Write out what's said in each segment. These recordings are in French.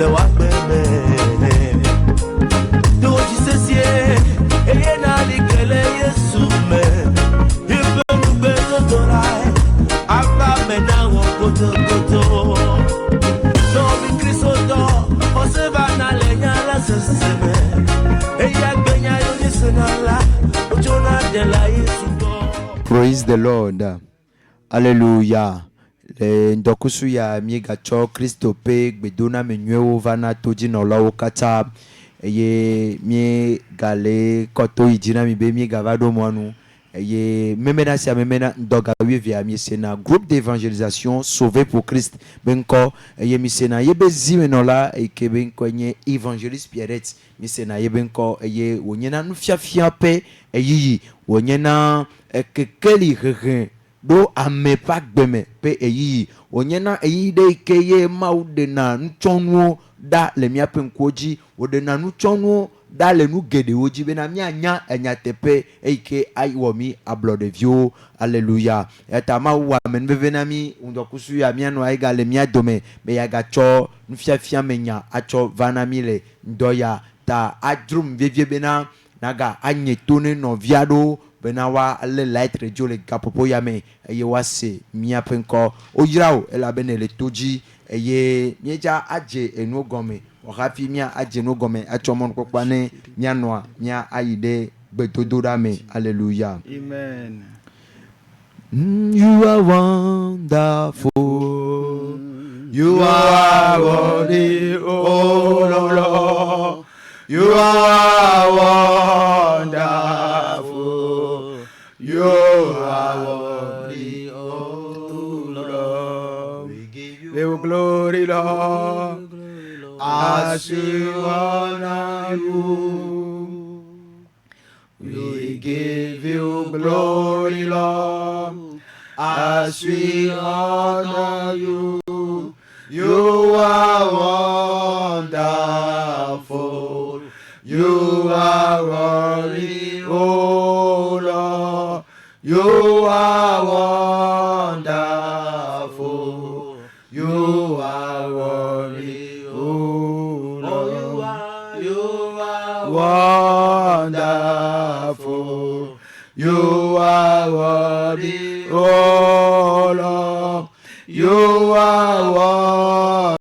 le wakbeme. Doji sesie, eye na likele yesume. Ipe mubelo dorai, aba mena wokoto koto. Domi krisoto, oseva na lenya la seseme. Eya gbenya yo yesenala, ojona de la yesuto. Praise the Lord. Hallelujah. Ndokusu ya miega cho Kristo pe gbedona menyo vana toji no lawo kata ye mie gale koto ijina mi be mie gavado mwanu ye memena sia memena ndoga wivia mi sena groupe d'évangélisation sauvé pour Christ benko ye mi sena ye bezi menola e ke benko nye évangéliste Pierrette mi sena ye benko ye wonyena nu fia pe yi wonyena kekeli hehe do amepa gbeme pe eyi onyena eyi de keye maude na nchonwo da le miape nkoji ode na nchonwo da le nu gede oji be na mianya enyatepe eike aiwo mi ablodevio. Alléluia. Etama wa men bevena mi undokusu ya miano aiga le mia dome be ya gacho nfiafia menya acho vana mi le ndoya ta adrum vevie bena naga anyetone no viado benawa le light radio le gapopo yame eye wase mia penko oyirao ela benele toji eye mieja aje enu gome o hafi mia aje no gome achomon kokwane mia noa mia aide betodora me. Hallelujah. Amen. You are wonderful. You are worthy, oh Lord. You are wonderful. You are worthy, oh Lord. We give you glory, Lord, as we honor you. We give you glory, Lord, as we honor you. You are wonderful. You are worthy, oh Lord. You are wonderful. You are worthy, oh Lord. You are wonderful. You are worthy, oh Lord. You are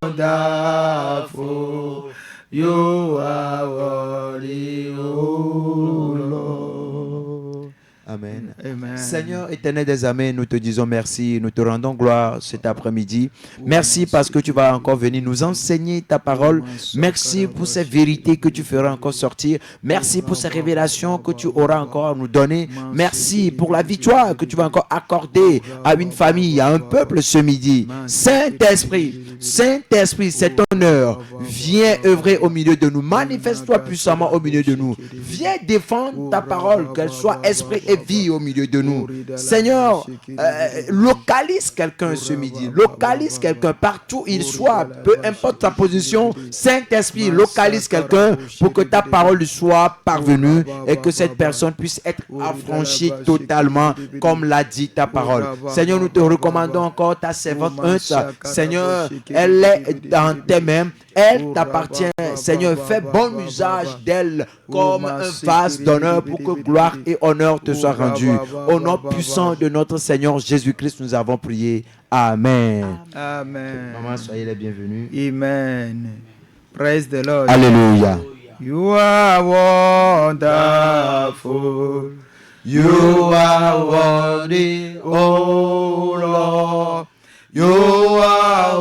wonderful. You are worthy, oh Lord. Amen. Amen. Seigneur éternel des armées, nous te disons merci, nous te rendons gloire cet après-midi. Merci parce que tu vas encore venir nous enseigner ta parole. Merci pour ces vérités que tu feras encore sortir. Merci pour ces révélations que tu auras encore à nous donner. Merci pour la victoire que tu vas encore accorder à une famille, à un peuple ce midi. Saint-Esprit, Saint-Esprit, cet honneur, viens œuvrer au milieu de nous. Manifeste-toi puissamment au milieu de nous. Viens défendre ta parole, qu'elle soit esprit et vie au milieu de nous. Seigneur, localise quelqu'un ce midi. Localise quelqu'un partout où il soit. Peu importe sa position. Saint-Esprit, localise quelqu'un pour que ta parole soit parvenue et que cette personne puisse être affranchie totalement comme l'a dit ta parole. Seigneur, nous te recommandons encore ta servante Hunts. Seigneur, elle est dans tes mains. Elle t'appartient. Seigneur, fais bon usage d'elle comme un vase d'honneur pour que gloire et honneur te soient rendus. Au nom puissant de notre Seigneur Jésus-Christ, nous avons prié. Amen. Amen. Maman, soyez les bienvenus. Amen. Praise the Lord. Alléluia. You are wonderful. You are worthy, oh Lord. You are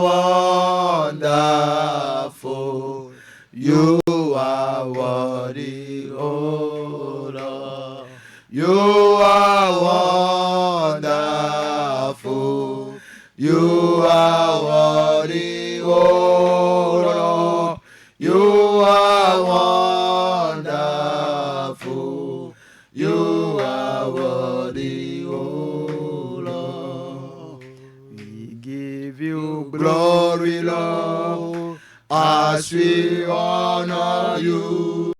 wonderful. You are worthy, oh Lord. You are wonderful. You are worthy, oh Lord. You are wonderful. You are worthy, oh Lord. We give you Glory, Lord, as we honor you.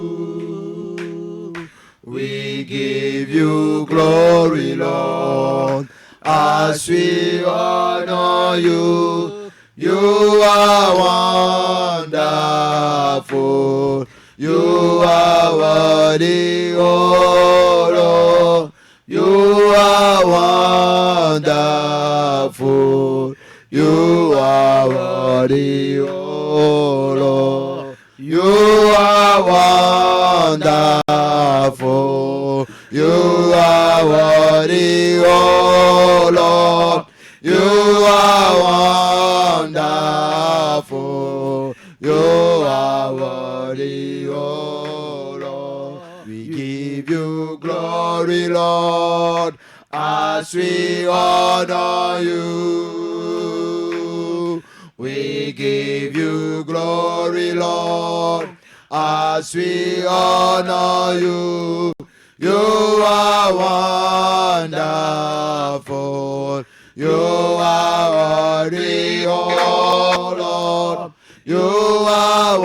We give you glory, Lord, as we honor you. You are wonderful. wonderful. You are worthy, oh Lord. You are wonderful. You are worthy, oh Lord. You are wonderful. You are worthy, oh Lord. You are wonderful. You are worthy, oh Lord. We give you glory, Lord, as we honor you. We give you glory, Lord, as we honor you. You are wonderful. You are worthy, oh Lord. You are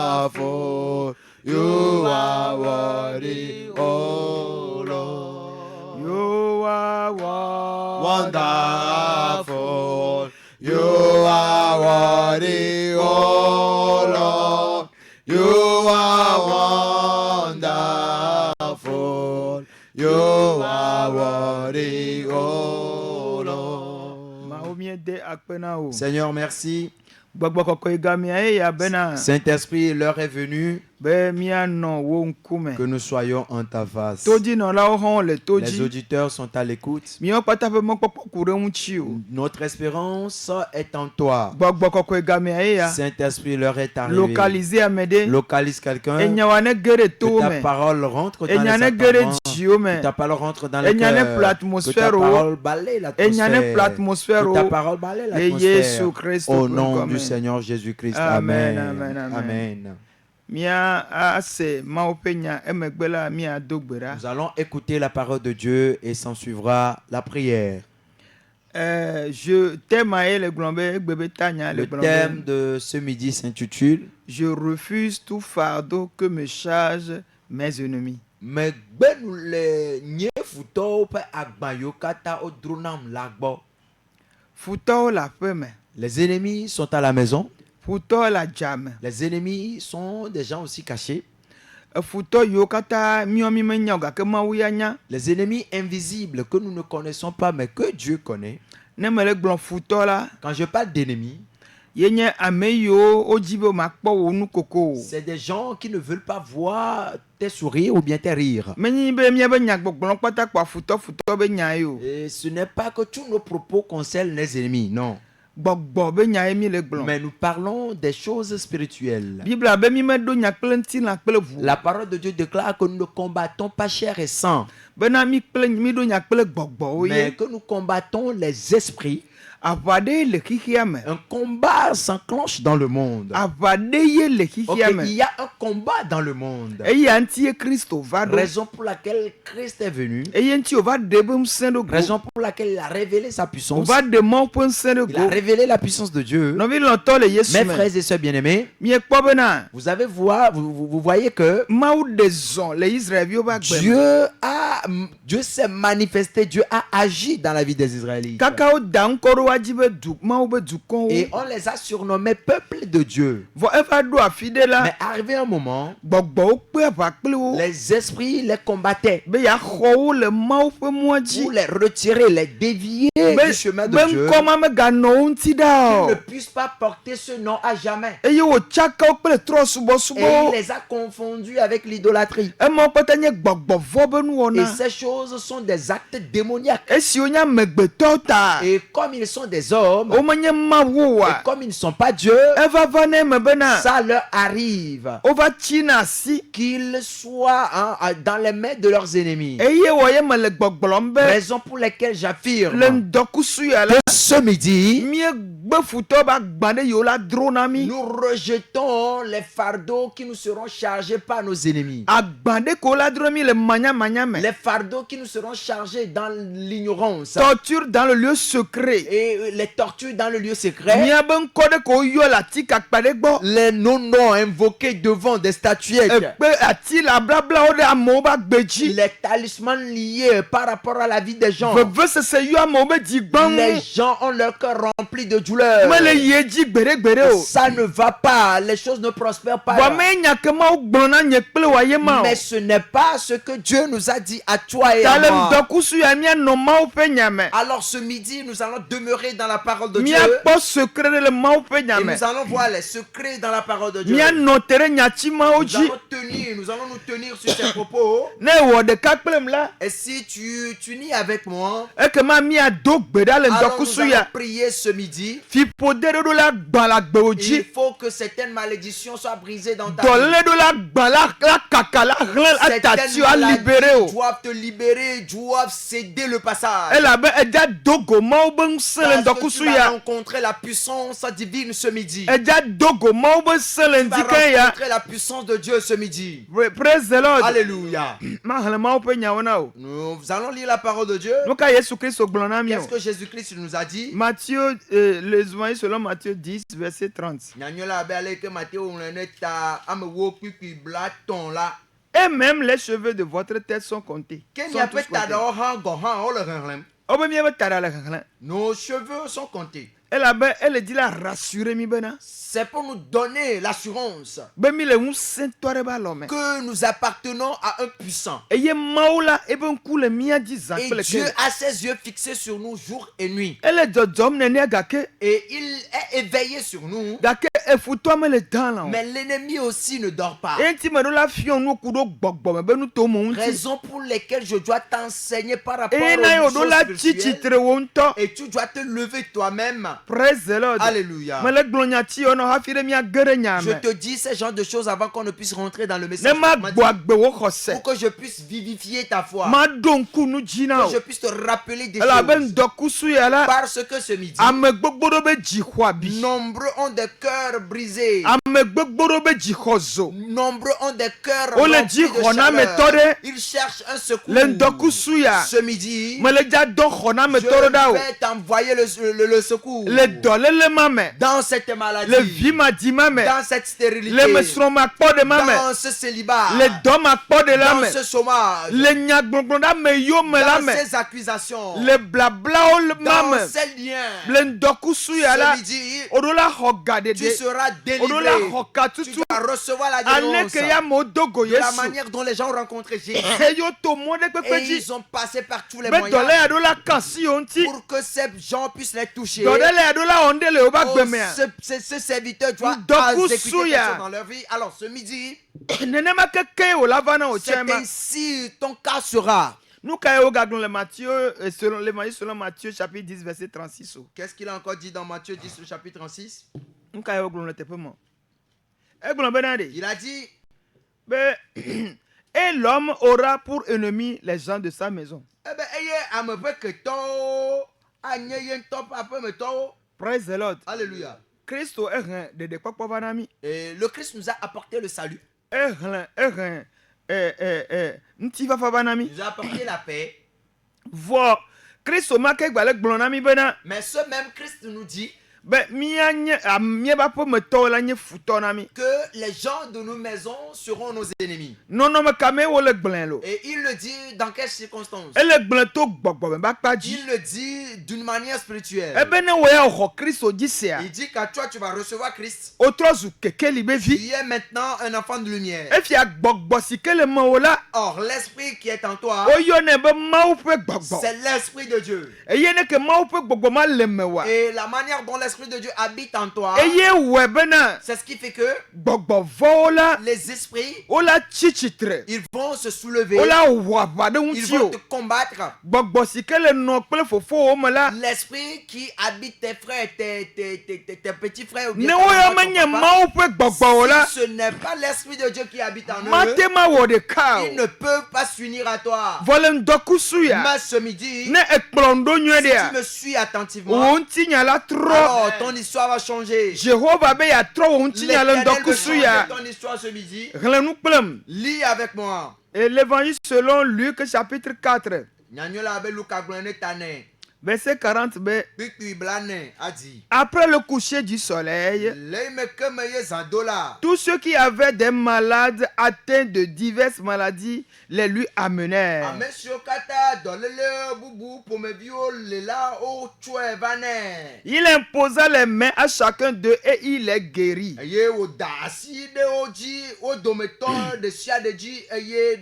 wonderful. You are worthy, oh Lord. You are Wonderful. You are worthy, oh Lord. You are wonderful. You are worthy, oh Lord. Mahomiede akpenao. Seigneur, merci. Gbogbokoko igamia ya bena. Saint-Esprit, l'heure est venue Be mia no wo nkume. que nous soyons en ta face. Toji no la ho le Les toji. auditeurs sont à l'écoute. Mi o pata pe mo popo kure unchi o. Notre espérance est en toi. Gbogbokoko igamia ya. Saint-Esprit, l'heure est arrivée. Localiser amede. Localise quelqu'un. Enyawane gere Que to ta me. parole rentre dans les Enyane gere appartements. jio me. Que ta parole rentre dans les Enyane cœurs. Que ta l'atmosphère parole balaye Enyane l'atmosphère. l'atmosphère Que ta parole balaye Et l'atmosphère. Jésus Christ Au nom amen. du Seigneur Jésus-Christ. Amen, Amen. amen, amen. Amen. Mia ase maopenya emegbela mia dogbera. Nous allons écouter la parole de Dieu et s'en suivra la prière. Je thème le glombe gbebetanya Le le glombe. thème de ce midi s'intitule Je refuse tout fardeau que me chargent mes ennemis. Mais gbenu le nye futo pe agbayo kata odronam lagbo. Futo la feme. Les ennemis sont à la maison. Futo la jam. Les ennemis sont des gens aussi cachés. Futo yokata miomi menya ga ke mawuyanya. Les ennemis invisibles que nous ne connaissons pas mais que Dieu connaît. Ne me le glon futo la. Quand je parle d'ennemis, Yenye ameyo ojibe makpo wonu koko. c'est des gens qui ne veulent pas voir tes sourires ou bien tes rires. Menyi be mia be nyagbo glon pata kwa futo be nyayo. Et ce n'est pas que tous nos propos concernent les ennemis, non. Gbogbo be nyaye mi le glon. Mais nous parlons des choses spirituelles. Bible be mi me do nyakple nti la kple vu. La parole de Dieu déclare que nous ne combattons pas chair et sang, Bena mi kple mi do nyakple gbogbo mais oye. que nous combattons les esprits. Avade le kikiame. Un combat s'enclenche dans le monde. Avade ye le Ok, kikiame. il y a un combat dans le monde. Eye anti Christo va do. Raison pour laquelle Christ est venu. Eye anti o va debum sendo go. Raison pour laquelle il a révélé sa O puissance. va de mon point sendo Il a go. révélé la puissance de Dieu. No vi lo to le Yesu Mes me. frères et sœurs bien-aimés, Mi ekpo bena. vous avez vous voyez que Maou de zon le Israël yo ba gbem. Dieu s'est manifesté, Dieu a agi dans la vie des Israélites. Kakao dan koro wajibe du maou be du kon. Et on les a surnommés peuple de Dieu. Vo efa do afide la. Mais arrivé un moment, Gbogbo pe va kple wo. les esprits les combattaient Be ya xɔ le maou pe moji. pour les retirer, les dévier du chemin de Dieu. Nkɔma me ga nɔ wo ŋuti da Ils ne o. puissent pas porter ce nom à jamais. Eye wo tsakawo kple Et trɔsubɔsubɔ. il les a confondus avec l'idolâtrie. Emɔ kpata nye gbɔgbɔvɔ be Et nuwɔna. ces choses sont des actes démoniaques. Esiwo nye amegbetɔ ta. Et comme ils sont des hommes, Wo menye mawu et wa. comme ils ne sont pas Dieu, Eva va ne me bena. ça leur arrive Wova tsi na asi. qu'ils soient dans les mains de leurs ennemis. Eye wɔ ye me le gbɔgblɔm be. Raison pour laquelle Le j'affirme ŋdɔkusu ya la. que ce midi, Mie gbe futɔ ba gba ɖe yewo la dro na mi. nous rejetons les fardeaux qui nous seront chargés par nos ennemis. Agba ɖe ko la dro mi le manyamanya me. Les fardeaux qui nous seront chargés dans l'ignorance. Torture dans le lieu secret. Et et les tortures dans le lieu secret, miabe ŋkɔ ɖe ko yɔ le ati kakpa ɖe gbɔ. les non-noms invoqués devant des statuettes, Ekpe ati la blablawo ɖe amewo be agbe dzi. les talismans liés par rapport à la vie des gens. Vevesese yɔ amewo be dzi gbãŋ. Les gens ont leur cœur rempli de douleur. Mele yie dzi gbeɖegbeɖe o. Ça ne va pas, les choses ne prospèrent pas. Vɔ me nya ke Mawu gblɔ na nye kple wò ye ma o. Mais ce n'est pas ce que Dieu nous a dit à toi et Ta à le moi. ŋdɔkusu ya mianɔ Mawu ƒe nya me. Alors ce midi, nous allons demeurer dans la parole de Dieu. Miakpɔ secret ɖe le Mawu ƒe nya Et me. nous allons voir les secrets dans la parole de Dieu. Mianɔ te ɖe nyatsi mawo Nous dzi. nous allons nous tenir sur ces propos. Ne wɔ ɖeka kplem la, Et si tu unis avec moi, ekema miado gbe ɖa le alors nous ŋdɔkusu allons ya. prier ce midi. Fiƒode ɖo la gbã le agbewo Il dzi. faut que certaines malédictions soient brisées dans ta Dɔlé vie. ɖo la gbã la kaka la hlẽ atati Certaines a libéré o. maladies doivent te libérer, doivent céder le passage. Elabe edza dogo Mawu be ŋusẽ le Parce que tu ŋdɔkusu vas ya. rencontrer la puissance divine ce midi. Edza dogo Mawu be sẽ le Tu vas ŋdike ya. rencontrer la puissance de Dieu ce midi. Praise the Lord. Alléluia. Mahlẽ Mawu ƒe nyawo na o. Nous allons lire la parole de Dieu. Nu ka Yesu Kristo gblɔ na mi o. Qu'est-ce que Jésus-Christ nous a dit? Matthieu, les évangiles selon Matthieu 10, verset 30. Nyanyola abe ale ke Matthieu wòle ta ame wo kpikpi bla tɔn la. Et même les cheveux de votre tête sont comptés. Ke Sont miaƒe tous comptés. taɖawo hã gɔ hã wole xexlẽm. Obe miabe taɖa le xexlẽ. Nos cheveux sont comptés. Elabe ele di la rassurer mi bena. C'est pour nous donner l'assurance Be mi le ŋusẽtɔ ɖe be alɔ me. que nous appartenons à un puissant. Eye Mawu la ebe ŋku le mía dzi zã Et kple Dieu ke. a ses yeux fixés sur nous jour et nuit. Ele dzɔdzɔm nenea gake Et il est éveillé sur nous. gake efutɔ mele dã la o. Mais l'ennemi aussi ne dort pas. Enti me ɖo la fiɔ nu ku ɖo gbɔgbɔ me be nu to mo ŋuti. Raison pour laquelle je dois t'enseigner par rapport Eye na ye aux wo ɖo choses la tsi spirituelles. tsitre wo ŋutɔ. Et tu dois te lever toi-même. Praise the Lord. Alléluia. Mele gblɔ nyati yɔ nɔ hafi ɖe mía ge ɖe nya Je me. te dis ces genres de choses avant qu'on ne puisse rentrer dans le Ne message. ma m'a dit, gbɔ agbe wo xɔse. pour que je puisse vivifier ta foi. Ma ɖo ŋku nu dzi na Que je o. puisse te rappeler des Elabe choses. ŋdɔkusu ya la. Parce que ce midi, Ame gbogbo ɖo be dzi xɔ abi. nombreux ont des cœurs brisés. Ame gbogbo ɖo be dzi xɔ zo. Nombreux ont des cœurs Ole remplis dzi de xɔna me chaleur. tɔ ɖe. Ils cherchent un secours. Le ŋdɔkusu ya. Ce midi, Mele dza dɔ xɔna me je tɔ ɖo ɖa o. vais t'envoyer le secours. Le dɔléle ma me. Dans cette maladie. Le vi ma di ma me. Dans cette stérilité. Le mesrɔ̃ ma kpɔ de ma me. Dans ce célibat. Le dɔ ma kpɔ de la Dans me. ce chômage. Le nyagblɔgblɔ ɖa me yo me la Dans me. ces accusations. Le blablawo le ma Dans me. ces liens. Le ŋdɔkusu ya la. Ce midi, O ɖo la xɔ ga tu ɖeɖe. seras O ɖo la délivré. xɔ ka Tu tutu. vas recevoir la Ale délivrance. ke ya amewo do go De la Yesu. manière dont les gens ont rencontré Jésus. Eyo to mɔ ɖe kpekpe Et dzi. ils ont passé par tous les Be moyens dɔlé ya ɖo la kan si wo ŋuti. pour que ces gens puissent les toucher. Dɔlé ya ɖo la wɔm ɖe le wobe Oh, agbe mea. ce serviteur doit Ŋdɔkusu exécuter ya. quelque chose dans leur vie. Alors ce midi, Nenema keke wo la va na wo c'est tsɛ ma. ainsi ton cas sera. Nu ka ye wo gagblɔ le Matthieu selon l'évangile selon Matthieu chapitre 10 verset 36 o. Qu'est-ce qu'il a encore dit dans Matthieu 10, le chapitre 36? Nu ka ye wo gblɔ le teƒe me. Egblɔ bena ɖe. Il a dit, Be et l'homme aura pour ennemi les gens de sa maison. eh ben, eye ame ƒe ketɔwo anye ye ŋutɔ ƒe aƒemetɔwo. Praise the Lord. Alléluia. Kristo ehe ɖeɖekpɔkpɔ va na mi. Et le Christ nous a apporté le salut. Ehe ŋutifafa va na mi. Il nous a apporté la paix. Vɔ Kristo ma ke gbalẽ gblɔ na mi bena Mais ce même Christ nous dit be míanye míabe aƒemetɔwo la nye futɔ na mi. que les gens de nos maisons seront nos ennemis. Nɔnɔme ka me wo le gblẽ lo. Et il le dit dans quelles circonstances? Ele gblẽ to gbɔgbɔ me ba kpa dzi. Il le dit d'une manière spirituelle. Ebe ne wo ya xɔ Kristo dzi sea. Il dit qu'à toi tu vas recevoir Christ. Wotrɔ zu kekeli be Tu vi. es maintenant un enfant de lumière. Efia gbɔgbɔ si ke le me wo la. Or l'esprit qui est en toi, Woyɔnɛ be Mawu ƒe gbɔgbɔ. c'est l'esprit de Dieu. Eye ne ke Mawu ƒe gbɔgbɔ ma le me wa. Et la manière dont l'esprit de Dieu habite en toi, Eye wɔe bena c'est ce qui fait que gbɔgbɔ vɔwo la. les esprits, Wo la tsi tsitre. ils vont se soulever, Wo la wɔ aʋa ɖe ils ŋuti vont o. te combattre. Gbɔgbɔ si ke le nɔ kple fofowo me la. L'esprit qui habite tes frères, tes petits frères, ou bien Ne ta woyɔ maman, ton menye papa, Mawu ƒe gbɔgbɔ o la. si ce n'est pas l'esprit de Dieu qui habite en eux, Mate ma wɔ ɖeka ils o. ne peuvent pas s'unir à toi. Vɔ le ŋdɔkusu ya. Mais ce midi, Ne ekplɔ ŋɖo nyuie si tu ɖea. me suis attentivement, Wo ŋutinya la trɔ. alors ton histoire va changer. Jehova be yeatrɔ wo ŋutinya le L'Éternel veut ŋdɔkusu changer ya. ton histoire ce midi. Hlẽ nu kplem. Lis avec moi. Et l'évangile selon Luc chapitre 4. Nyanyola abe Luka gblɔ ne ta nɛ. Verset 40b. Kpikpi blane a dit. Après le coucher du soleil, Le me keme ye zandola. tous ceux qui avaient des malades atteints de diverses maladies les lui amenèrent. Amesio kata dolele bubu pomebio lela o chwe vane. Il imposa les mains à chacun d'eux et il les guérit. Eye o dasi de oji o dometon de sia de ji eye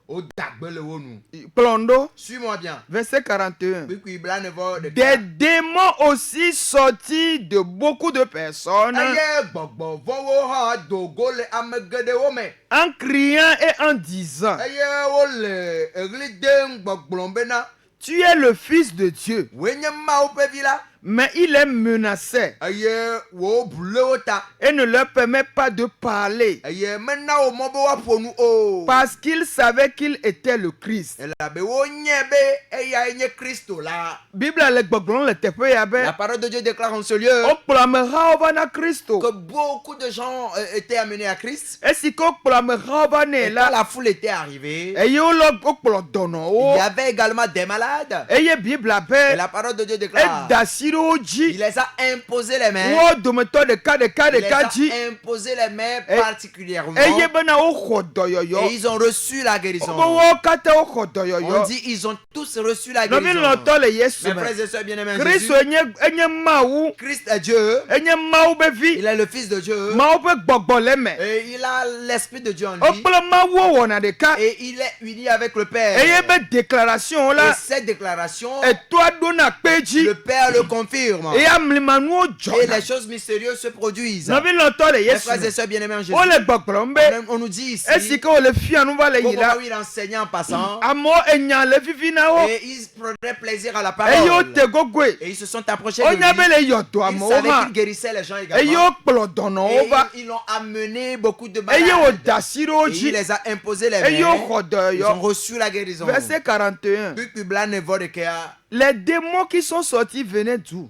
o dagbele wonu. Plondo, Suis-moi bien. verset 41. Kpikpi blane vo de Des démons aussi sortis de beaucoup de personnes Eye gbogbo vowo ha dogo le amegede wo me. en criant et en disant, Eye wo le egli de gbogblon bena. tu es le Fils de Dieu. Wenye ma o pe vila. Mais il les menaçait Eye wo bule o ta. et ne leur permet pas de parler Eye mena o mo bo wa ponu o. parce qu'il savait qu'il était le Christ. La be wo nyebe eya enye Kristo la. Bible le gbogbon le tepe yabe. La parole de Dieu déclare en ce lieu Okplamera ovana Christo. que beaucoup de gens étaient amenés à Christ. Esi ko okplamera ovane Et quand la. la foule était arrivée, Eye o lo okplodono il o. y avait également des malades. Eye Bible Et abe. la parole de Dieu E déclare, dasiro il oji. les a imposé les mains. Wo dometo de ka Il les a ji. imposé les mains Et- particulièrement. Eye bena o khodoyoyo. Et ils ont reçu la guérison. Obo wo kate o On khodoyoyo. dit ils ont tous reçu la Nobi guérison. loto le Yesu Mes me. frères et sœurs bien-aimés en Jésus, Kristo enye mawu. Christ est Dieu. Enye mawu be vi. Il est le Fils de Dieu. Mawu be gbogbo le me. Et il a l'Esprit de Dieu en lui. Okplo mawu wona de ka. Et il est uni avec le Père. Eye be déclaration Et la. cette déclaration, Et toi dona peji. le Père le confirme. Et amlimanu o Et jona. les choses mystérieuses se produisent. Nobi loto le Mes Yesu frères et me. sœurs bien-aimés en Jésus, O le gbogbo mbe. on nous dit ici, Esi ko le fi anu va le comment yila. il enseignait en passant, Amo enya le vivi na o. et ils prenaient plaisir à la Eye o parole. te gogwe. Et ils se sont approchés de O lui. nya be le yoto Ils amo savaient ha. qu'il guérissait les gens Eye également. o kplodono Et o va. ils l'ont amené beaucoup de Eye o malades. dasiro Et il oji. les a imposé les Eye o mains. Ils ont khodoyo. reçu la guérison. Verset 41. Kpikpi blane vo de kea. Les démons qui sont sortis venaient d'où?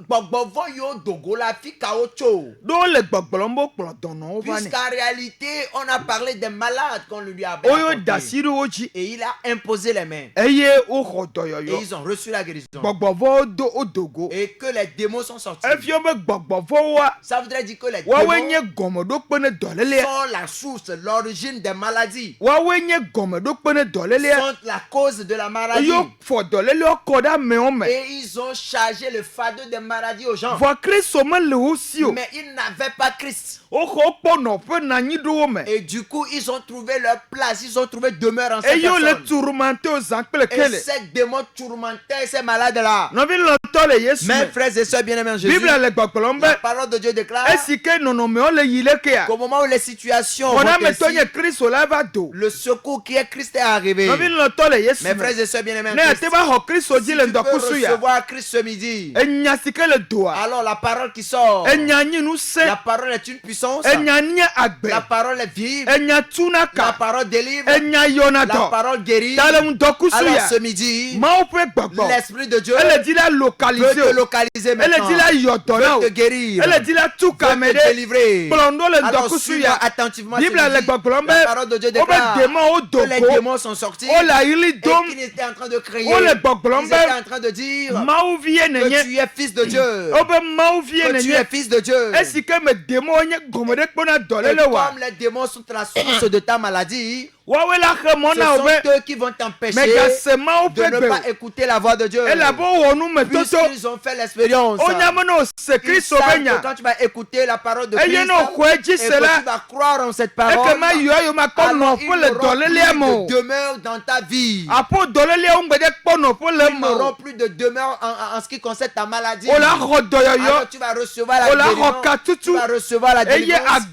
Gbogbo vo yo dogo la fi ka o tso. Dont les gbogbombo kplodono o va ne. Puisqu'en réalité, on a parlé des malades qu'on lui a Oyo apportés. dasiro oji. Et il a imposé les mains. Eye o Et khodoyo. ils ont reçu la guérison. Gbogbovo o dogo. Et que les démons sont sortis. Efio be gbogbovo wa. Ça voudrait dire que les Wawe démons nye gomedo kpene dolele. sont la source, l'origine des maladies. Wawe nye gomedo kpene dolele. Sont la cause de la maladie. Yo fo dolele o koda me o me. Et ils ont chargé le fardeau des maladies aux gens. Vo Kristo me le osi o. Mais ils n'avaient pas Christ. O ko pono pe na nyi do o me. Et du coup, ils ont trouvé leur place. Ils ont trouvé demeure en cette Eyo le personne. tourmenté aux ankle Et kele. ces démons tourmentaient ces malades-là. Nobi loto le Yesu Mes me. frères et sœurs bien-aimés en Jésus, Bible le gbogbombe. la parole de Dieu déclare Esi ke nono me o le yile ke a. qu'au moment où les situations vont Kona me ainsi, tonye Kristo la va do. le secours qui est Christ est arrivé. Nobi loto le Yesu Mes me. frères et sœurs bien-aimés en Ne Christ, ate ba ho Kristo si di tu le peux ndokusu ya. recevoir Christ ce midi, Enya sike le doa. alors la parole qui sort, Enya nyi nu se. la parole est une puissance, Enya nye agbe. la parole est vive, Enya la tunaka. parole délivre, Enya la yonato. parole guérit. Dale ndokusu Alors ya. ce midi, Ma o pe gbogbo. l'Esprit de Dieu Elle dit la peut te localiser. localiser Elle maintenant, dit la yotona. peut te guérir, Elle dit la peut tuka te mede. délivrer. Plondo le Alors ndokusu suis-moi ya. attentivement Bible ce le midi. gbogbombe. La parole de Dieu Obe déclare démon o que les dogo. démons sont sortis O la ili et dom. qu'ils étaient en train de crier. O le Ils gbogbombe. étaient en train de dire Mau vie que nenye. tu es fils de Dieu. Obe mau vie Que tu es nenye. fils de Dieu. Esi ke me démon nye gomede kpona Et dolele wa. comme les démons sont la source de ta maladie, Wawe la ce khemona sont obe. eux qui vont t'empêcher Mais gase mau de ne pepe. pas écouter la voix de Dieu. Elle a beau wonu me toto. Puisqu'ils ont fait l'expérience. Onyamano se Ils Kristo savent que benya. quand tu vas écouter la parole de Christ Eye no kweji et que sela. tu vas croire en cette parole, Ekema yo ma kono alors po ils le n'auront dolele plus mo. de demeure dans ta vie. Apo dolele o ngbe de kono po le Ils n'auront mo. plus de demeure en ce qui concerne ta maladie. O la rodoyo yo. Alors tu vas recevoir la O la guérison. rokatutu. Tu vas recevoir la Eye délivrance.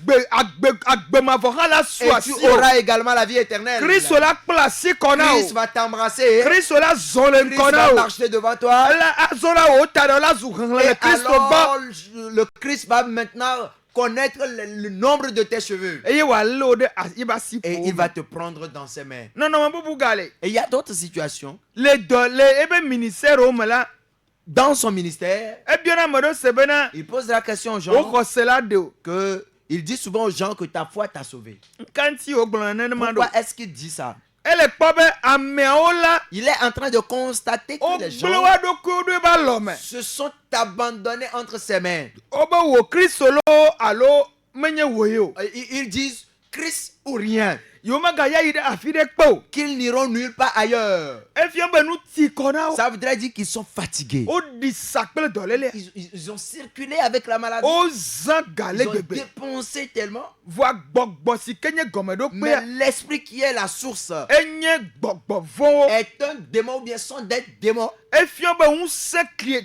agbe ma vohala Et tu swasi. auras également la vie éternelle. Kristo la place kona o. Christ va t'embrasser. Kristo la zolen Christ kona va o. marcher devant toi. La azola o ta la zuhan Et le Kristo ba. alors, le Christ va maintenant connaître le nombre de tes cheveux. Eye wa lo de iba si Et po. il va te prendre dans ses mains. Non non mabubu gale. Et il y a d'autres situations. Le dole ebe ministère o mala. Dans son ministère, E biona modo sebena. il pose la question aux O gens ko sela de o. que il dit souvent aux gens que ta foi t'a sauvé. Kanti o gblan na ma do. Pourquoi est-ce qu'il dit ça? Elle est pas belle à Meola. Il est en train de constater que Au les gens bloua de coude balome. se sont abandonnés entre ses mains. Oba wo Christolo allo menye woyo. Ils disent Christ ou rien. Yoma gaya ide afide kpo. Qu'ils n'iront nulle part ailleurs. Efiambe nu tikona. Ça voudrait dire qu'ils sont fatigués. O di sakle dolele. Ils ont circulé avec la maladie. O zan gale Ils ont bebe. dépensé tellement. Voa gbogbo si kenye gomedo Mais pe. l'esprit qui est la source Enye gbogbo von. est un démon ou bien son d'être démon. Efiambe un se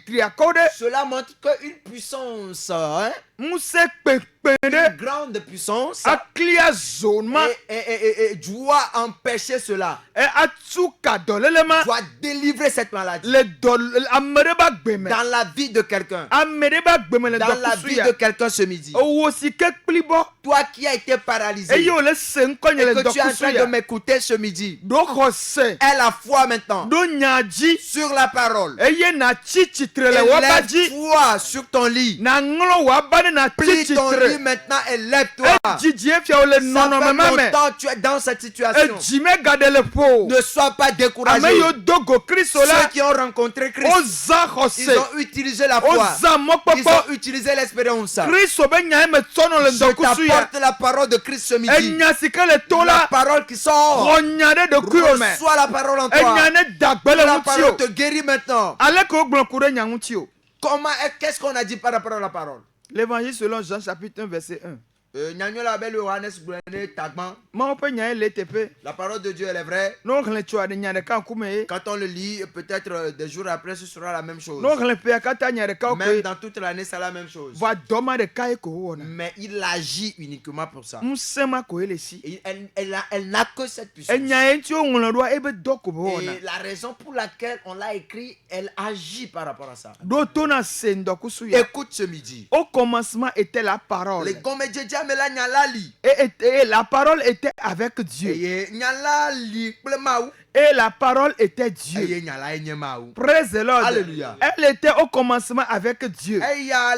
triakode. Cela montre qu'une puissance, hein, Un se pepende. une grande puissance, A clear zone ma. et doit empêcher cela, E atsuka dolele ma. doit délivrer cette maladie Le dol amereba gbeme. dans la vie de quelqu'un, Amereba gbeme le dans la vie dokusuya. de quelqu'un ce midi. Owo si ke klibo. Toi qui as été paralysé Eye et o le se nkonye le que tu es en train de dokusuya. m'écouter ce midi, Do kose. aie la foi maintenant Do nyaji. sur la parole. Eye na chichitre le Et wabaji. lève-toi sur ton lit. Na nglo wabane na Plie ton lit chichitre. maintenant et lève-toi. E jiji efia o le Ça nono fait meme. longtemps que tu es dans cette E situation. jime gade le po. Ne sois pas découragé. Ame yo dogo Kristo Ceux la. qui ont rencontré Christ, Oza ils kose. ont utilisé la foi. Oza Ils mokpopo. ont utilisé l'espérance. Kristo be nya me tsono le Je dokusuya. t'apporte la parole de Christ ce E midi. nya sika le La tola. parole qui sort. Ronyade de kuyome. Reçois la parole en E toi. nya ne dagbele La mutio. parole te guérit maintenant. Ale ko gblokure nya mutio. Comment qu'est-ce qu'on a dit par rapport à la parole? L'évangile selon Jean chapitre 1 verset 1. Nyanyola belle Johannes Blende Tagman. Ma ope nya ele tepe. La parole de Dieu elle est vraie. No khle chwa de nya de kan kume. Quand on le lit, peut-être des jours après, ce sera la même chose. No khle pe akata nya de ka Même ko. dans toute l'année, c'est la même chose. Va doma de kai ko wona. Mais il agit uniquement pour ça. Musema ko ele si. Et elle n'a que cette puissance. E nya enti o nglo do ebe doko bo wona. Et la raison pour laquelle on l'a écrit, elle agit par rapport à ça. Do tona sendo kusuya. Écoute ce midi. Au commencement était la parole. Les comédiens la nyalali. Et la parole était avec Dieu. Et nyalali plemaou. Et la parole était Dieu. Et nyala enyemaou. Praise the Lord. Alléluia. Elle était au commencement avec Dieu. Et ya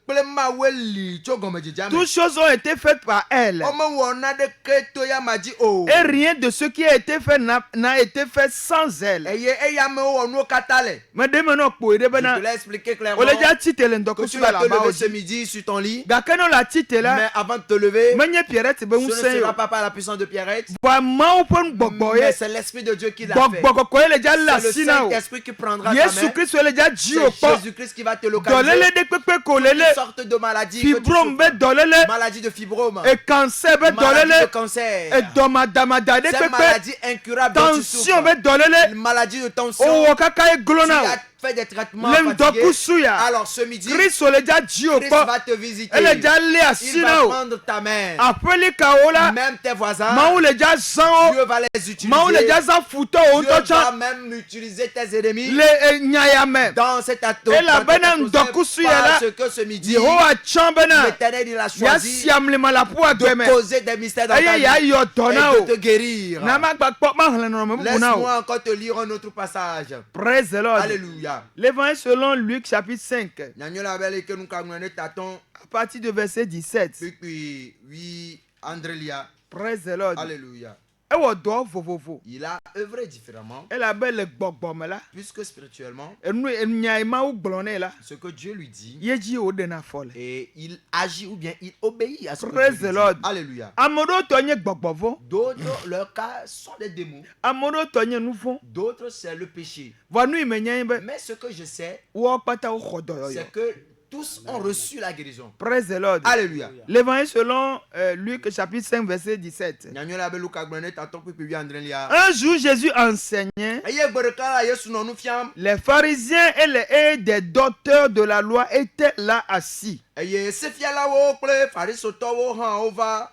plemaou li chogomédia. Toutes choses ont été faites par elle. Omo wona de keto ya maji o. Et rien de ce qui a été fait n'a été fait sans elle. Et ya me wonu katale. Mais demain, on peut Je te l'ai expliqué clairement. on l'a déjà cité le Que tu vas te lever ce midi sur ton lit. Gakano la tite Mais là. avant de te lever, Manye Pierrette be ce ne unse. sera pas par la puissance de Pierrette. Ba ma open Mais boboye. c'est l'Esprit de Dieu qui l'a fait. Bobo ko ele ja la C'est le sina. Saint-Esprit qui prendra ta Yesu main. Christ ele ja ji o C'est po. Jésus-Christ qui va te localiser. Dolele de pepe ko lele. Toutes sortes de maladies. que tu Fibrome be souffres. dolele. Maladie de fibrome. Et cancer be Maladie de dolele. cancer. Et domadamada de C'est pepe. maladie incurable dont tu Tension souffres. be dolele. Maladie de tension. O kaka e Tu glona. as fait des traitements Lem fatigués. dokusuya. Alors ce midi, Christ ele ja ji o Christ po. va te visiter. Elle ja le Il va asina o. prendre ta main. Apeli kaola. Même tes voisins, Ma le ja zan Dieu o. va les utiliser. Ma le ja zan futo o Dieu to va cha. même utiliser tes ennemis Le nyayame. dans cet atome. Et la bena ndokusu ya la. Parce que ce midi, Yehowa chambena. l'Éternel il a Ya choisi siam le malapua de geme. causer des mystères dans ta Aye ya vie yo dona et o. de te guérir. Na ma gba pop ma hlen no me buna o. Laisse-moi encore te lire un autre passage. Praise the Lord. Alléluia. L'évangile selon Luc chapitre 5 Nyanyola belle que nous kamwane taton à partir du verset 17. puis oui Andrelia. Praise the Lord. Alléluia. E wo do vovovo. Il a œuvré différemment Elle a belle gbogbom la. puisque spirituellement Enu nyai ma u glone la. ce que Dieu lui dit Yeji o de na fole. et il agit ou bien il obéit à ce que Praise Dieu the lui Lord. dit. Alléluia. Amodo tonye gbogbovo. D'autres, leurs cas sont des démons. Amodo tonye nouveau. D'autres, c'est le péché. Va nu imenyen be. Mais ce que je sais, Wo pata o khodo yo. c'est que tous ont reçu la guérison. Praise the Lord. Alléluia. L'évangile selon Luc chapitre 5 verset 17. Nyanyola be Luka gbene taton puis puis Andrelia. Un jour Jésus enseignait. Eye gberekala Yesu no nu fiam. Les pharisiens et des docteurs de la loi étaient là assis. Eye sefialawo kple farisotowo han ova.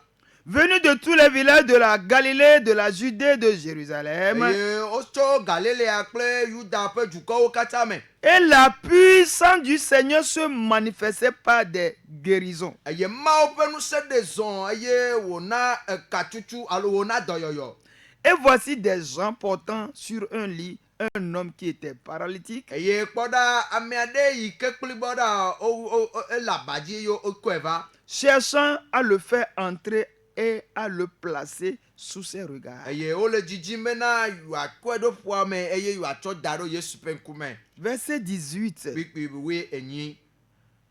Venus de tous les villages de la Galilée, de la Judée, de Jérusalem. Eye ocho Galilea kple Yuda pe dukowo kata me. Et la puissance du Seigneur se manifestait par des guérisons. Eye mawo pe nu se de zon eye wona katutu alo wona doyoyo. Et voici des gens portant sur un lit un homme qui était paralytique. Eye kpoda amiade yi ke kpli boda o la badie yo o kweva. Cherchant à le faire entrer et à le placer sous ses regards. eye wole dzidzim bena yewoakɔe ɖo ƒua me eye yewoatsɔ da ɖo Yesu ƒe ŋkume. Verset 18, Kpikpi woe enyi.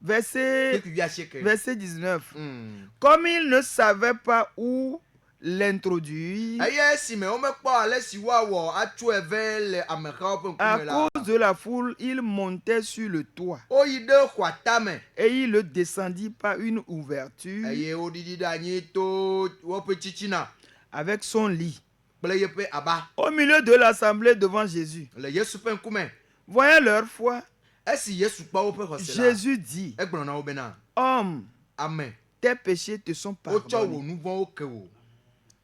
verset, Kpikpi asieke. verset 19. Comme il ne savait pas où l'introduire, eye esime womekpɔ ale si woawɔ atso eve le amehawo ƒe à ŋkume la, cause de la foule, il montait sur le toit woyi ɖe xɔa tame et il le descendit par une ouverture eye woɖiɖi ɖe anyi to woƒe tsitsina avec son lit. kple yeƒe aba Au milieu de l'assemblée devant Jésus, le Yesu ƒe ŋkume. voyant leur foi, Esi Yesu kpɔ woƒe xɔse la, Jésus dit, egblɔ na wo bena, homme, ame, tes péchés te sont wotsɔ wo pardonnés. nu vɔ̃wo ke wo.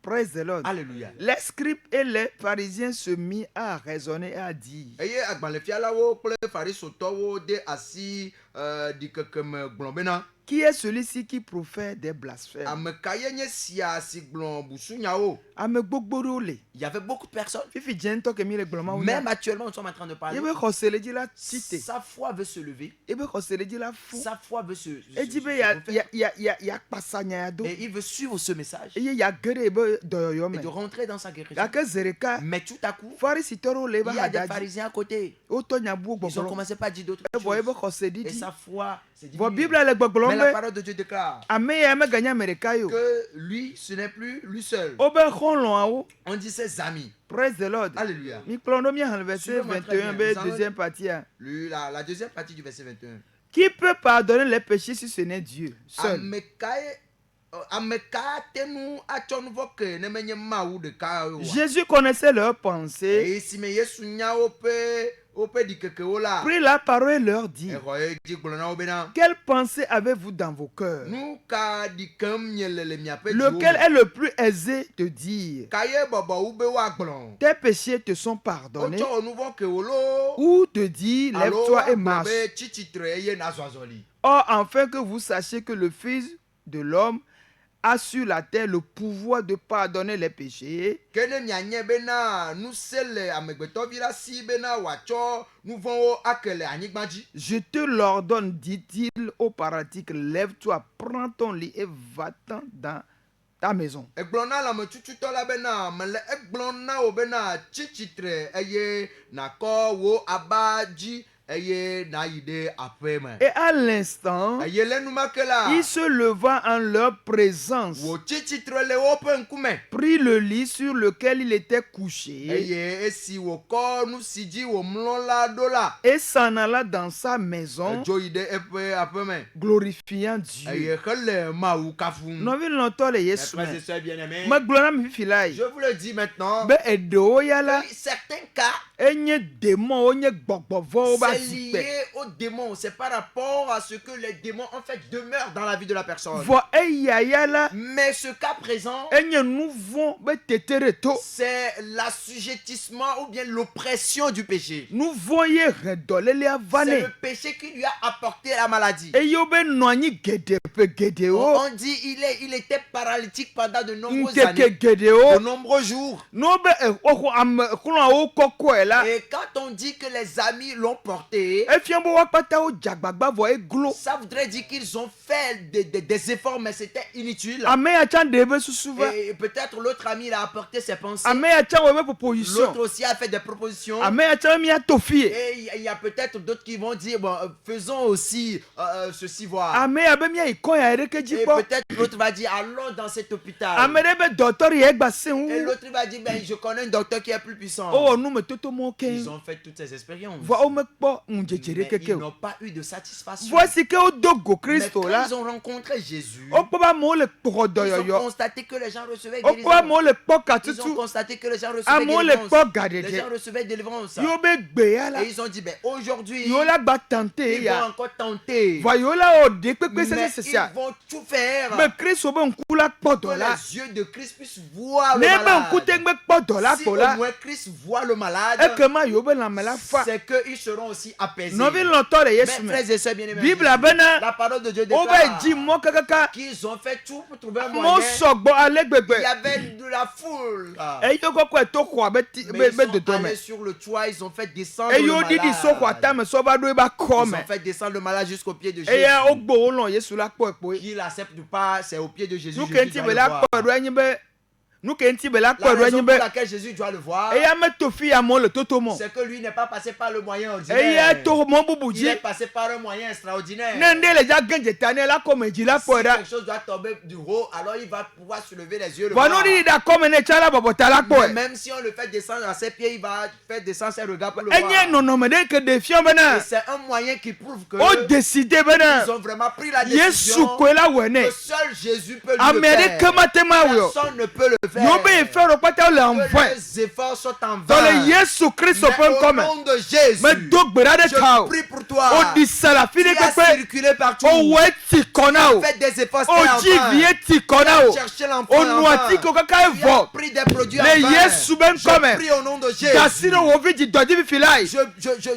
Praise the Lord. Alléluia. Les scribes et les pharisiens se mirent à raisonner et à dire, Eye agbalẽfialawo kple farisotɔwo de asi ɖikeke me gblɔ bena, qui est celui-ci qui profère des blasphèmes? ame kaye nye sia si gblɔ busunyawo. Ame gbogbo ɖewo le. Il y avait beaucoup de personnes. Fifi dze ŋutɔ ke mi le gblɔm awo Même nya. actuellement, nous sommes en train de parler. Ebe xɔse le dzi la tsite. Sa foi veut se lever. Ebe xɔse le dzi la fu. Sa foi veut se Edzi be ya kpasa nya ya do. et il veut suivre ce message Eye ya ge ɖe ebe dɔyɔyɔ et me. de rentrer dans sa guérison. Gake ze ɖeka Mais tout à coup, Farisitɔ ɖewo le ebe il y a des hada dzi. pharisiens à côté. Wotɔ nya buwo Ils ont gbɔgblɔ. commencé par dire d'autres Evɔ ebe choses. xɔse Et ɖiɖi. sa foi s'est Vɔ diminuée. Biblia le Mais gbɔgblɔm la be parole de Dieu déclare ame ya meganya ame ɖeka yo. que lui, ce n'est plus lui seul. Wobe xɔlɔ̃awo. On dit ses amis. Praise the Lord. Alléluia. Mi kplɔ ɖo miaha le verset Suivez-moi très 21 bien. be Nous allons- deuxième partie a. La deuxième partie du verset 21. Qui peut pardonner les péchés si ce n'est Dieu seul? Ame ka te nu atsɔ nu vɔ ke ne menye Mawu ɖeka o wa. Jésus connaissait leurs pensées, Eye si me Yesu nya woƒe ɖikekewo la, prit la parole et leur dit, exɔ ye dzi gblɔ na wo bena, quelle pensée avez-vous dans vos cœurs? nu ka ɖikem miele le miaƒe dziwo Lequel me? est le plus aisé de dire, Ka ye bɔbɔ wu be woagblɔ? tes péchés te sont pardonnés, Wotsɔ wo nu vɔ ke wo lo, ou de dire, alo lève-toi et woagblɔ marche? be tsi tsitre eye nazɔ azɔli. Or, afin que vous sachiez que le Fils de l'homme a sur la terre le pouvoir de pardonner les péchés, Ke ne mianye bena ŋusẽ le amegbetɔvi la si bena wòatsɔ nu vɔ̃wo ake le anyigba dzi. je te l'ordonne, dit-il au paralytique, lève-toi, prends ton lit et va-t'en dans ta maison. Egblɔ na lãmetututɔ la bena mele egblɔm na wò bena tsi tsitre eye nàkɔ wo aba dzi eye nàyi ɖe aƒe me. Et à l'instant, Eye le numake la, il se leva en leur présence, wòtsi tsitre le woƒe ŋkume. prit le lit sur lequel il était couché Eye esi wòkɔ nu si dzi wòmlɔ la ɖo la, et s'en alla dans sa maison, edzo yi ɖe eƒe aƒe me. glorifiant Dieu. Eye hele Mawu kafum. Nɔvi lɔ̃tɔ le Mes Yesu frères et me. sœurs bien-aimés, Megblɔ na mi fifi la yi je vous le dis maintenant, be eɖewo ya la certains cas, enye démon, wonye gbɔgbɔvɔwo ba c'est zikpɛ. lié aux démons. C'est par rapport à ce que les démons en fait demeurent dans la vie de la personne. Vɔ eya ya la Mais ce cas présent, enye nu vɔ̃ be tetere to. c'est l'assujettissement ou bien l'oppression du péché. Nu vɔ̃ ye he dɔlélia va C'est nɛ. le péché qui lui a apporté la maladie. Eye wo be nɔ anyi geɖe ƒe geɖewo, On dit il était paralytique pendant de nombreuses années, ŋkeke geɖewo. de nombreux jours. N'o be exɔ ame xlɔ̃awo kɔkɔe la, Et quand on dit que les amis l'ont porté, efia be wo kpata wo dze agbagba vɔ eglo. ça voudrait dire qu'ils ont fait des efforts, mais c'était inutile. Ame ya tsã ɖe ebe susu va. Et peut-être l'autre ami il a apporté ses pensées. Ame ya tsã wɔ ebe proposition. L'autre aussi a fait des propositions. Ame ya tsã mia to fie. Et il y a peut-être d'autres qui vont dire, bon, faisons aussi ceci, voir. Ame ya be mia yi kɔ ya ɖeke dzi Et kpɔ. peut-être l'autre va dire, allons dans cet hôpital. Ame ɖe be dɔtɔri ya egba se Et ŋu. l'autre va dire, ben, je connais un docteur qui est plus puissant. Owɔ numetoto mɔ Ils keŋ. ont fait toutes ces expériences. Vɔ wo mekpɔ ŋudzedze Mais ɖeke ils o. n'ont pas eu de satisfaction. Voici que wodo go Mais Kristo quand la. ils ont rencontré Jésus, Wokpɔ be amewo le kpɔ ils ont dɔyɔyɔ. constaté que les gens recevaient Wokpɔ guérison. amewo le kpɔ Ils ont katutu. constaté que les gens recevaient Amewo le délivrance. kpɔ Les gaɖeɖe. gens recevaient délivrance. Yewo be gbe ya la. Et ils ont dit, ben, aujourd'hui, Yewo la gba tante ils vont ya. encore tenter. Vɔ yewo la wɔ ɖe kpekpe Mais sesesea. ils vont tout faire Be Kristo be ŋku la kpɔ que dɔ la. les yeux de Christ puissent voir le Ne be malade. ŋku te gbe kpɔ dɔ la Si ko au la. moins Christ voit le malade, ekema yobe la mela fa c'est qu'ils seront aussi apaisés. no vi lotore Mais Yesu me frères et sœurs bien-aimés, Bible abena la parole de Dieu obe déclare ji mo kakaka qu'ils ont fait tout pour trouver un mo moyen. sogbo alegbegbe Il y avait de la foule. eyo koko eto kwa Mais ils be sont de allés me sur le toit, ils ont fait descendre le eyo didi so kwa malade. ta me so ba do ba Ils come ont fait descendre le malade jusqu'au pied de Jésus. eya ogbo lo Yesu la po epo Qu'il accepte ou pas, c'est au pied de Jésus. nu Jésus kenti doit be le la voir. po do anyi be nu kenti be la La po do raison anyi pour be laquelle Jésus doit le voir, eya me to fi ya mo le toto mo c'est que lui n'est pas passé par le moyen eya ordinaire. to mo bubu Il ji est passé par un moyen extraordinaire. nende le ja genje tane la come ji la Si po da quelque chose doit tomber du haut, alors il va pouvoir soulever les yeux. Le Bon, voir. nous dit d'accord, mais ne chala babota la Mais quoi. même si on le fait descendre à ses pieds, il va faire descendre ses regards pour le Enye voir. non non mais dès que défiant Et bena. c'est un moyen qui prouve que O décidé bena. ils ont vraiment pris la Yesu décision ko la wene. que seul Jésus peut le Amérique faire. matema wo. Personne ne peut le faire. Yo be faire au pata le Que envoie. les efforts sont en Dans vain. le Yesu Christ Mais peut au comme. nom de Jésus, Mais donc bera de je tao. prie pour toi. O dit ça la fine Tu as pepe. circulé partout. O ouais ti konao. Faites des efforts. O ji vie ti konao. Cherchez l'enfant. O noati ko kaka Tu as evo. pris des produits en Le vain. Yesu ben comme. Je prie au nom de Jésus. Dasino wo vi di dodi vi filai.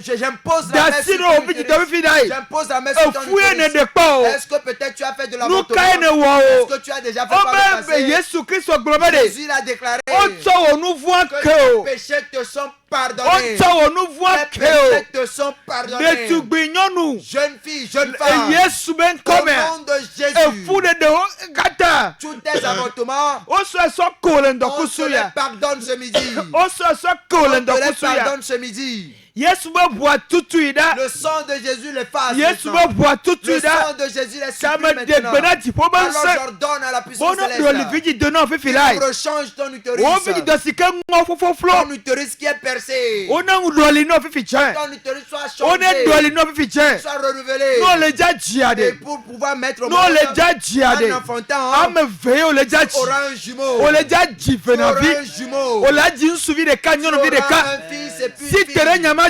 J'impose la main sur Dasino ton wo vi di utérus. dodi vi filai. J'impose la main sur ton Fouye ne utérus. de pa o. Est-ce que peut-être tu as fait de Nou l'avortement? ka ne wo Est-ce o. que tu as déjà fait O par le be passé? Yesu Christ o global de. Jésus l'a déclaré O tso nous voit que que tes o. péchés te sont O pardonnés. tso nous voit Tes que o. péchés te sont pardonnés. De tu gbinyonu. Jeune fille, jeune E femme, Yesu ben au come. nom de E Jésus, fude de o gata. tous tes avortements, O so kolendo on te les kusuya. pardonne ce midi. O so On kolendo te les kusuya. pardonne ce midi. Yesu be boit tutu ida. Le sang de Jésus les fasse. Yesu maintenant. be boit tutu Le ida. sang de Jésus les Ça supprime me de maintenant. bena ti po ben Alors se. j'ordonne à la puissance Bono do céleste. le vidi de no fi filai. Rechange ton utérus. O vidi do sike ngo fofo flo. Ton utérus qui est percé. O na ngudoli no fi fichen. Ton utérus soit O ne changé. doli no fi fichen. Soit renouvelé. No le ja Et jiade. pour pouvoir mettre au No monde le ja jiade. un enfantin, Ame veye o le ja ji. aura un jumeau. O le ja ji Tu auras fenavi. un jumeau. O la ji nsuvi de ka Tu nyono vi de auras ka. un fils et puis Si une tere fille. nyamachi.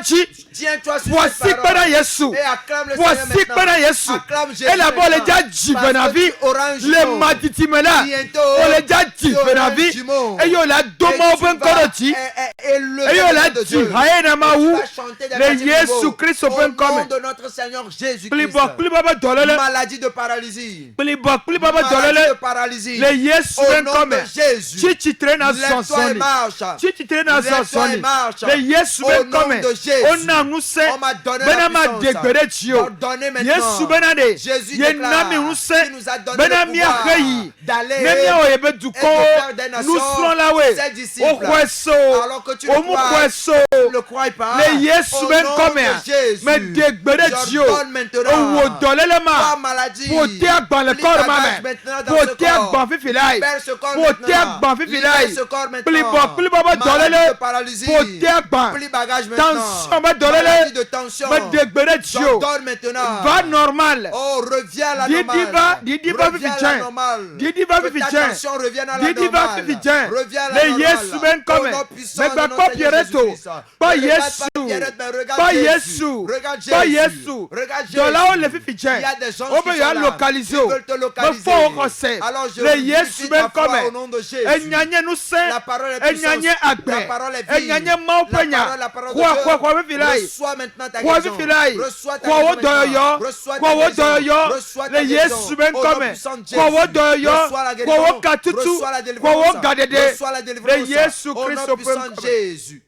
Tiens-toi sur Voici cette parole. para Yesu. Et acclame le Voici Seigneur para maintenant. Yesu. Acclame Jésus Et là-bas, le maintenant. ja ji Parce fenavi. que tu auras un Le jumeau. matitimela. Bientôt, O le ja ji tu auras un fenavi. jumeau. E yo la Et doma tu open vas korochi. élever E yo le la nom de ji Dieu. haena Tu mawu. vas chanter des Le cantiques Yesu nouveaux. Christ Au open nom come. de notre Seigneur Jésus-Christ. Plibo plibaba dolele. Maladie de paralysie. Plibo plibaba Maladie de dolele. paralysie. Le Yesu Au ben nom come. de Jésus. Chichi trena Lève-toi et sonsoni. marche. Chichi trena Lève-toi et sonsoni. marche. Le Yesu Au ben nom come. de Jésus. On a nous se. On m'a donné Bena la ma puissance. degbere chio. Ordonnez maintenant. Yesu bena de. Jésus Ye déclare nami nous se. qu'il nous a donné Bena le mi pouvoir akeyi. d'aller Nemia oyebe duko. et de faire des nations Nous serons là we. ses disciples. O kweso. Alors que tu O le mu crois, kweso. tu ne le crois pas. Le Yesu Au ben nom come. de Jésus. Me degbere chio. J'ordonne maintenant. Owo dolele ma. Toi, maladie. Pote agban le Plie corps bagage mame. maintenant dans ce Pote corps. agban fi filai. Libère ce corps Pote maintenant. agban fi Libère filai. ce corps maintenant. Plibo Maladie dolele. de paralysie. Pote agban. Plie bagage maintenant. Tension ba dolele. Maladie de tension. Me degbere chio. J'ordonne maintenant. Va normal. Oh, reviens à la Didi normale. va- Didi va Reviens à fificien. la normale. Didi va Que ta fificien. tension revienne à la Didi va normale. fificien. Reviens à la Le normale. Yesu ben Au come. nom puissant Mais de pas notre Seigneur Pierretto. Jésus-Christ. Pas Ne regarde Yesu. pas Pierrette, mais regarde Pas Jésus. Yesu. Regarde Pas Jésus. Yesu. Regarde Jésus. De là on le fait fificien. Il y a des gens On qui peut sont y là, localiser. qui veulent te Mais localiser. faut recommencer. Alors je Le Yesu vérifie ben ta foi come. au nom de Jésus. Enyanye nous se. La parole est puissante. Enyanye agbe. La parole est vie. Enyanye mau penya. La parole de Kwa Dieu. kwa kwa filai. Reçois maintenant ta Kwa guérison. filai. Reçois ta Kwa wo guérison maintenant. doyo. Reçois Kwa ta wo guérison. doyo. Reçois ta Le guérison. Yesu ben Au nom come. puissant de Kwa wo Jésus. doyo. Reçois la Kwa guérison. wo katutu. Reçois la Kwa délivrance. wo gadede. Reçois la délivrance. Le Yesu Au Christ nom puissant ben de come. Jésus.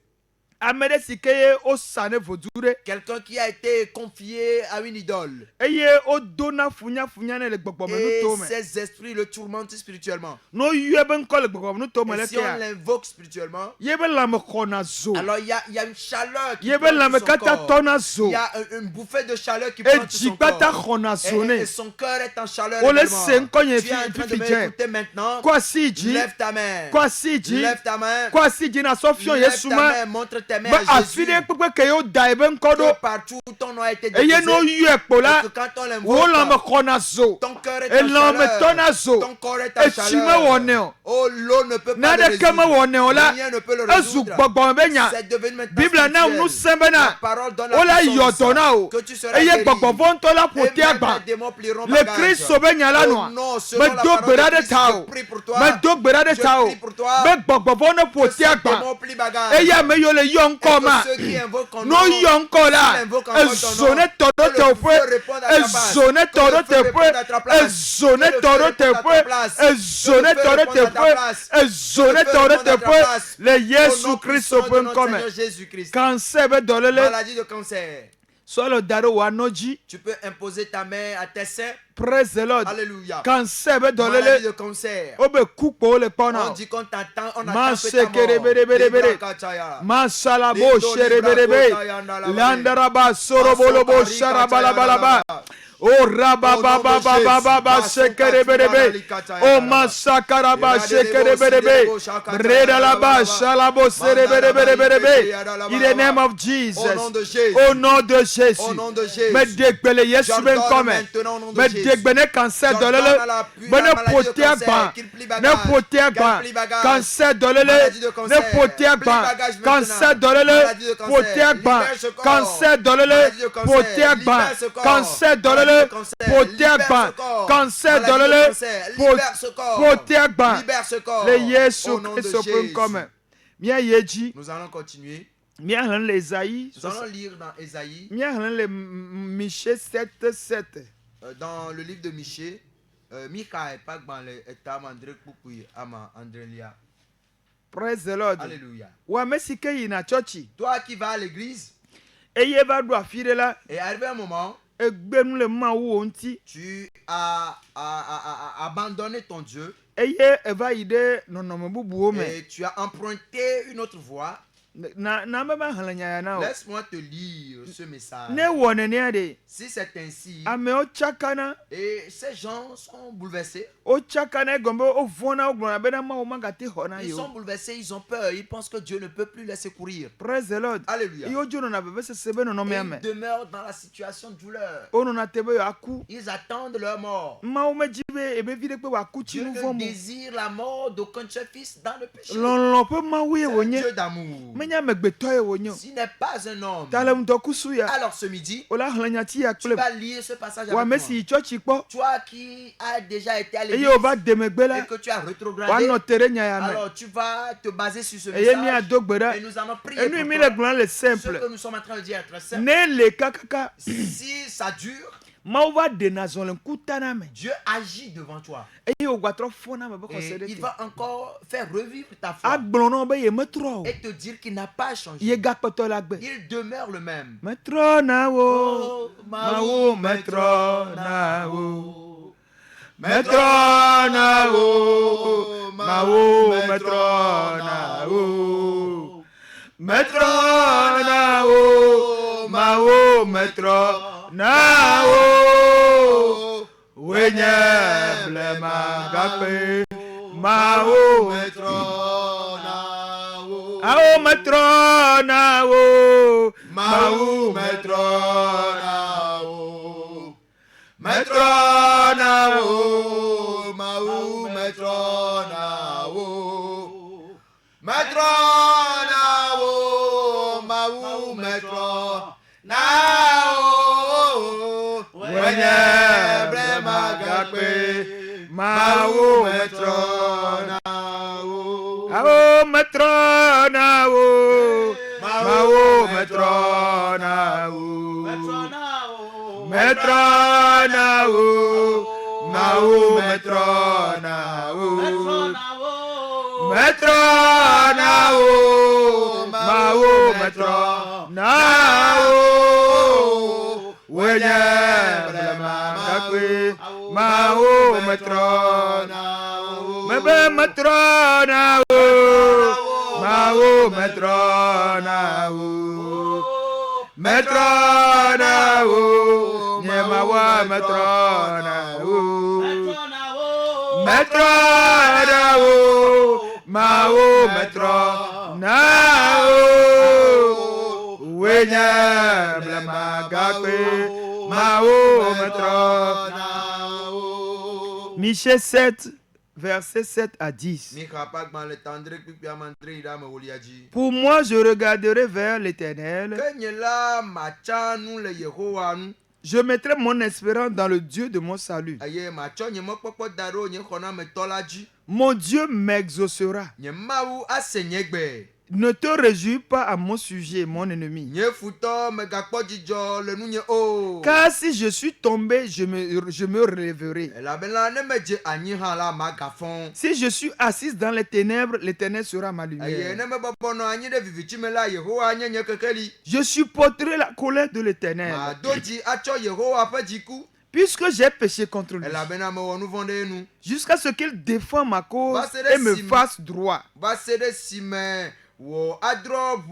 Amede sikeye o sane vodure. Quelqu'un qui a été confié à une idole. Eye o dona funya funya ne le gbogbo Et menu tome. ces esprits le tourmentent spirituellement. No yue ben ko le gbogbo menu tome Et le si on kia. l'invoque spirituellement, Ye ben la me kona zo. alors il y a une chaleur qui Ye ben la me prend tout son kata corps. tona zo. Il y a une bouffée de chaleur qui E prend tout son jibata corps. kona Et zone. son cœur est en chaleur. O le également. senkonye Tu es en train de fifidien. m'écouter maintenant. Kwa siji. Lève ta main. Kwa siji. Lève ta main. Kwa siji na sofio Lève Yesu ta ma. main. Montre tes mains Ba à Jésus. afide pepe ke yo da eben kodo. Que partout où ton nom a été Eye no déposé. yue pola. Et que quand on Wo la me l'invoque, kona zo. ton cœur est E en la me chaleur. tona zo. Ton corps est en E chime chaleur. wone. Oh, l'eau ne peut pas le Nade kema résoudre. wone ola. Rien ne peut le Ezu résoudre. gbogbo benya. C'est devenu maintenant Bible na spirituel. nu sembena. La parole donne la Ola puissance yodona o. que tu seras Eye guéri. gbogbo vonto la Et pote même agba. les démons plieront Le bagage. Christ obenya la Oh noa. non, selon Me la do parole gbera de de Christ, tao. je prie pour toi. Me do gbera de Je tao. prie pour toi. Me gbogbo vono Que pote ces agba. démons plient bagage. Eya me yo le yonkoma. ceux qui invoquent en No nom, yonkola. s'ils invoquent encore ton nom, Ezone todo que le te feu fue. réponde à ta place, Ezone que todo le feu te fue. réponde à ta place, Ezone que le feu todo te réponde à ta fue. place, Ezone que le feu todo réponde te à ta fue. place, Ezone que le feu todo réponde à te ta fue. place. Le Au Yesu nom Christo puissant de notre come. Seigneur Jésus-Christ. Cancer be dolele. Maladie de cancer. Solo daro wa noji. Tu peux imposer ta main à tes seins. Praise the Lord. Alléluia. Cancer be Maladie dolele. de cancer. Obe kupo le On pona. dit qu'on t'attend, on Ma attend que ta sekere bere bere bere. Masalabo sherebelebe. Landaraba sorobolobo sharabalabalaba. Oh rababababababa shekerebelebe. Oh masakaraba shekerebelebe. Redalaba shalabo serebelebelebe. In the name of Jesus. Au nom de Jésus. Me degbele Yesu ben come. Me degbene cancer dolele. Bene pote agba. Ne pote agba. Cancer dolele. Ne pote agba. Cancer dolele. Pote agba. Cancer dolele. Pote agba. Cancer dolele. Pote agba. Cancer dolele. Pote agba. Le Yesu Christo ben come. Mia yeji. Nous allons continuer. Mia han le Esaïe. Nous allons lire dans Ésaïe, Mia han le Michée 7:7. dans le livre de Michée. Mika est pas dans le état André Koukoui ama Andrelia. Praise the Lord. Alléluia. Wa mesike ina chochi. Toi qui vas à l'église, Eye va do afire la. et arrivé un moment, Egbenu le ma wo nti. tu as abandonné ton Dieu Eye eva ide nonomo bubu me. et tu as emprunté une autre voie. Na mama halanya ya na o. Laisse-moi te lire ce message. Ne wone ne ade. Si c'est ainsi, Ame o chakana. et ces gens sont bouleversés, O chakana gombe o vona o glona bena ma o magati hona ils sont yo. bouleversés, ils ont peur, ils pensent que Dieu ne peut plus les secourir. Praise the Lord. Alléluia. Yo jono na bebe se sebe no Et me ils ame. demeurent dans la situation de douleur. Ono na tebe yo aku. Ils attendent leur mort. Ma o me jibe ebe vide pe wa ku Dieu chinu ne fomu. désire la mort d'aucun de ses fils dans le péché. Lon pe ma C'est wiye un wonye. Dieu d'amour. Menya megbeto ye wonyo. S'il n'est pas un homme, Talem dokusu ya. alors ce midi, Ola halanya ti ya tu kple. vas lire ce passage Wa avec moi. mesi chochi kpo. Toi qui as déjà été à Eye l'église o ba demegbe et la. que tu as Wa rétrogradé, no tere nya ya me. alors tu vas te baser sur ce Eye mi message adogbera. et nous allons prier Enu pour mi toi. le glon le Ce simple. que nous sommes en train de dire est très simple. Ne le kakaka. Si ça dure, Ma wa de na zon le kutana me. Dieu agit devant toi. Eye o gwa tro fona me be Et konsede. il va encore faire revivre ta foi Agbon no be ye metro. et te dire qu'il n'a pas changé. Ye gakpoto la gbe. Il demeure le même. Metro na wo. Oh, Ma wo metro na wo. Metro na wo. Ma wo metro na wo. Metro na wo. Ma wo metro na wo. Wenye blema gape. Ma wo Ao metro na wo. Ma wo metro na wo. Metro na wo. Ma wo metro na wo. Metro na wo. Ma wo metro na wo. Wenye blema gape. Ma wo metro na wo. Ao metro na wo. Ma wo metro na wo. Metro na wo. Ma wo metro na wo. Metro na wo. Ma wo metro na wo. Wenye blema gape. Ma wo metro na wo. Mebe metro na wo. Ma wo metro na wo. Metro na wo. Nye ma wa metro na wo. Metro na wo. Ma wo metro na wo. Wenye blema gape. Ma wo metro na wo. Michée 7, versets 7 à 10. Pour moi, je regarderai vers l'Éternel. Je mettrai mon espérance dans le Dieu de mon salut. Mon Dieu m'exaucera. Ne te réjouis pas à mon sujet, mon ennemi. Nye futɔ megakpɔ dzidzɔ le nunye o. Car si je suis tombé, je me relèverai. Elabena ne medze anyi hã la magafɔ. Si je suis assise dans les ténèbres, l'Éternel sera ma Eye lumière. ne mebɔbɔnɔ anyi ɖe vivitsi me la, Yehowa nye nye kekeli. Je supporterai la colère de l'Éternel. Mado dzi atsɔ Yehowa ƒe dziku. Puisque j'ai péché contre lui. Elabena mewɔ nu vɔ̃ ɖe enu. Jusqu'à ce qu'il défende ma cause Va se de et me sim- fasse droit. Va se ɖe si me wòadrɔ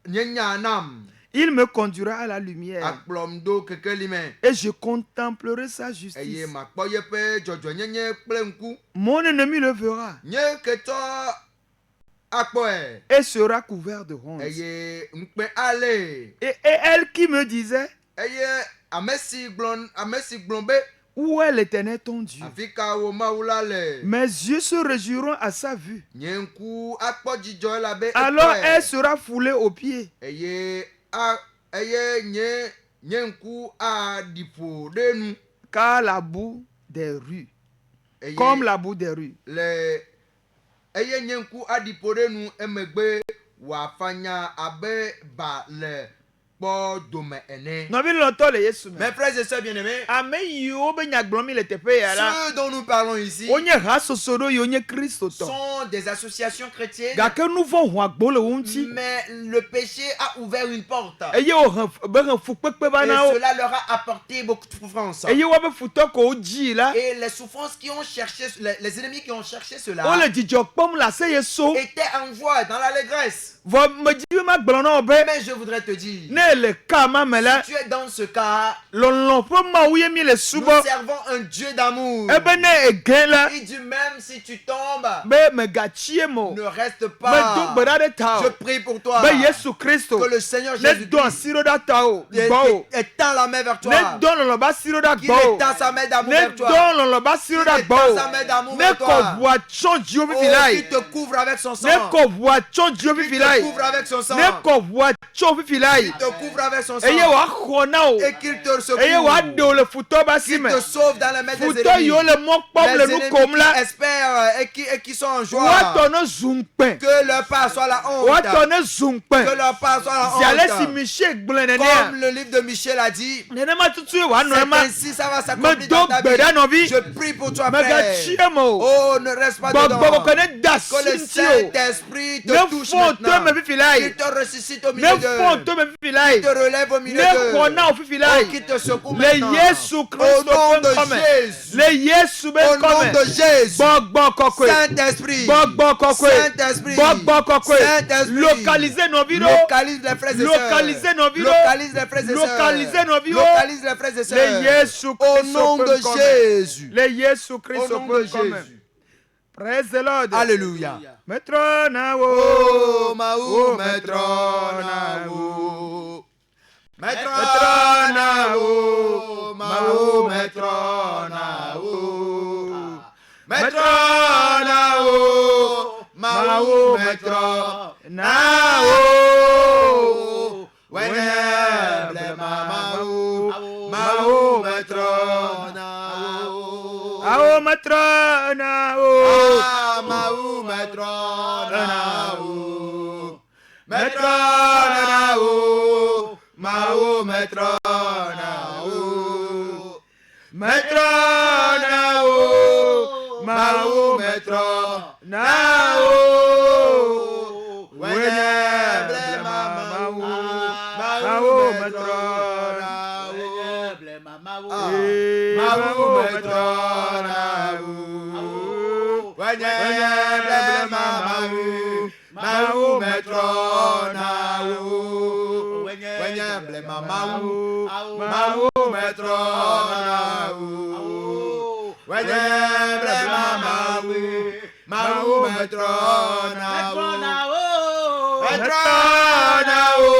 nye nya nam. Il me conduira à la lumière. Akplɔm ɖo kekeli me. Et je contemplerai sa Eye justice. makpɔ yeƒe dzɔdzɔnyenye kple ŋku. Mon ennemi le verra Nye ketɔ akpɔe. et sera couvert de honte. Eye ŋukpe ale. Et elle qui me disait, Eye ame si gblɔ be où est l'Éternel ton Dieu? afi ka wo Mawu la le. Mes yeux se réjouiront à sa vue. Nye ŋku akpɔ dzidzɔ elabe Alors ekpɔe. elle sera foulée aux pieds. Eye nye ŋku aɖi ƒo ɖe nu. Car la boue des rues, Eye comme la boue des rues, eye nye ŋku aɖi ƒo ɖe nu emegbe wòafanya abe ba le kpɔ dome ene. nɔvi lɔtɔ le Yesu me. Mes frères et sœurs bien-aimés, Ame yiwo be nyagblɔm mi le teƒe ya la, ceux dont nous parlons ici wonye hasoso ɖo yiwo nye Kristo tɔ. sont des associations chrétiennes, Gake nu vɔ ho agbo le wo ŋuti. mais le péché a ouvert une porte. Eye be he fukpekpe va Et na wo. cela leur a apporté beaucoup de souffrance. Eye woabe futɔ ko wodzi la, Et les souffrances qui ont cherché, les ennemis qui ont cherché cela, wole dzidzɔ kpɔm le aseye so. étaient en joie, dans l'allégresse. Vɔ medzi be magblɔ na wo be, Mais je voudrais te dire, ne le ka ma me la, si tu es dans ce cas, lɔlɔ ƒe Mawu ye mi le nous subɔ. servons un Dieu d'amour. Ebe ne ege la, Il dit même si tu tombes, be megatsi ye mo. ne reste Medo pas. gbe ɖa ɖe ta Je o. prie pour toi. Be Yesu Kristo Que le Seigneur ne Jésus do asi ɖo ɖa ta o. Gbɔ o. étend la main vers toi. Ne do lɔlɔ ba si ɖo ɖa Qu'il gbɔ o. étend sa main d'amour Ne vers do toi. lɔlɔ ba si ɖo ɖa Qu'il gbɔ étend o. sa main d'amour Ne vers kɔ toi. ʋua tsɔ dziwo Oh, fifi la qu'il yi. te couvre avec son sang. Ne kɔ ʋua tsɔ dziwo Qu'il fifi la te yi. couvre avec son sang. Ne kɔ ʋua tsɔ fifi la yi. Qu'il te couvre avec son sang. Eye wòaxɔ na o. Et qu'il te secoue. Eye wòaɖe wo le futɔ ba si Qu'il me. te sauve dans les mains des Futɔ ennemis. yiwo le mɔ kpɔm le Les nu ennemis kom la, qui espèrent et qui sont en joie. woatɔ ne zu ŋkpɛ. Que leur part soit la honte. Woatɔ ne zu Que ŋkpɛ. leur part soit la Si ale si honte. Michel gblẽ nenea. Comme le livre de Michel a dit, Nenema tutu ye wòanɔ c'est ema. ainsi ça va s'accomplir Medo dans ta gbe ɖa vie. nɔvi. Je prie pour toi, Megatsi frère. ye me o. Oh, ne reste pas dedans. Gbɔgbɔ kɔkɔ ne da Que le si ŋuti o. Saint-Esprit Ne te touche fɔ to me maintenant. fifi la yi. Qu'il te ressuscite au Ne milieu fɔ d'eux. to me fifi la yi. Qu'il te relève au Ne milieu xɔ d'eux. na o fifi la Oh, yi. qu'il te secoue Le maintenant. Yesu Au Kristo nom ƒe de ŋkɔme. Jésus. Le Yesu be Au nom ŋkɔme. de Jésus. Gbɔgbɔ kɔkɔe. Saint-Esprit. Gbɔgbɔ kɔkɔe. Saint-Esprit. Gbɔgbɔ kɔkɔe. Saint-Esprit. Localiser nɔvi ɖo. Localise les frères et sœurs. Localiser nɔvi ɖo. Localise les frères et sœurs. Localiser nɔvi ɖo. Localise les frères et Le sœurs. Yesu Au Kristo nom ƒe de ŋkɔme. Jésus. Le Yesu Au Kristo nom ƒe de ŋkɔme. Jésus. Praise the Lord. Alléluia. Metrona wo. Oh, Maou, Oh, Matrona wo. Matrona wo. Maou, Matrona wo. Matrona wo. Maou, Matrona wo. Weneble Maou. Maou, Matrona wo. Ao matrona wo. Maou, Matrona wo. Matrona wo. Maou, Matrona wo. Matrona wo. Maou, Matrona wo. Weneble Maou. Maou, Matrona wo. Maou, Matrona wo. Weneble Maou. Maou, Matrona wo. Weneble Maou. Maou, Matrona wo. Weneble Maou. Maou, Matrona wo. Matrona wo.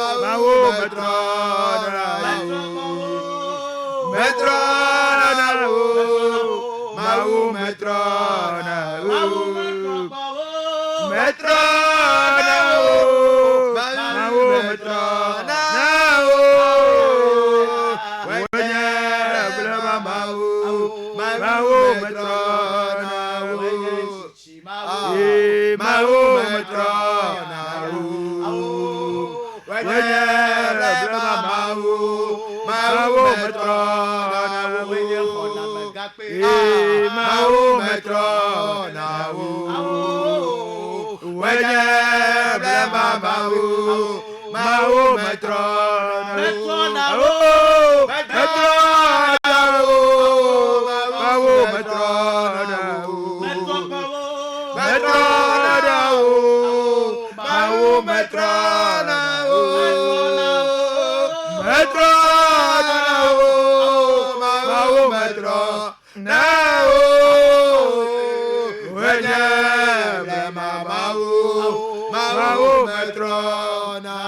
Maou, Matrona wo. Matrona wo. Maou, Matrona wo. Matrona wo. Maou, Matrona wo. Weneble Maou. Maou, Matrona wo. mahometɔ na o Wenye blema mawo, mahometɔ na o. Mahometɔ na o. Wenye blema mawo, mahometɔ na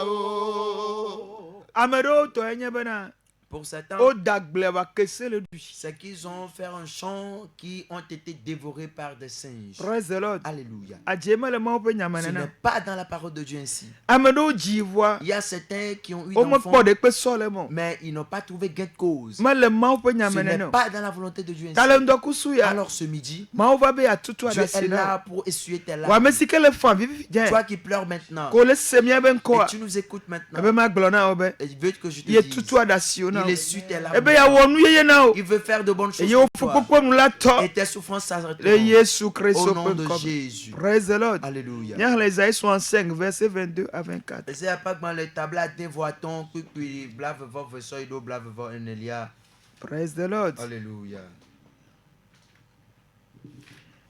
o. Amero to enye bena Pour certains, o dagle va kese le du. c'est qu'ils ont fait un champ qui ont été dévorés par des singes. Praise the Lord. Alléluia. Ajema le mo pe Ce nyamanana. n'est pas dans la parole de Dieu ainsi. Amero jivoa Il y a certains qui ont eu o mo d'enfants, po de pe so le mo. mais ils n'ont pas trouvé gain de cause. Ma le mo pe Ce n'est nyamanana. pas dans la volonté de Dieu ainsi. Tale ndo kusu ya. Alors ce midi, Ma o va be ya tutu Dieu est adasina. là pour essuyer tes Wa larmes. mesike le fan vivi jen. Toi qui pleures maintenant, Ko le semia ben ko. et tu nous écoutes maintenant, Ebe ma glona obe. et il veut que je te Ye dise, tutu adasiona. il essuie tes larmes. Ebe ya wonu ye na o. Il veut faire de bonnes choses E yo pour toi. fukoko mu la to. Et tes souffrances s'arrêteront. Le Yesu Au Christ nom de comme. Jésus. Praise the Lord. Alléluia. Dans Ésaïe 65 verset 22 à 24. Et c'est pas dans les tablettes d'un voiton, puis blave vos versoïdes, blave vos enelia. Praise the Lord. Alléluia.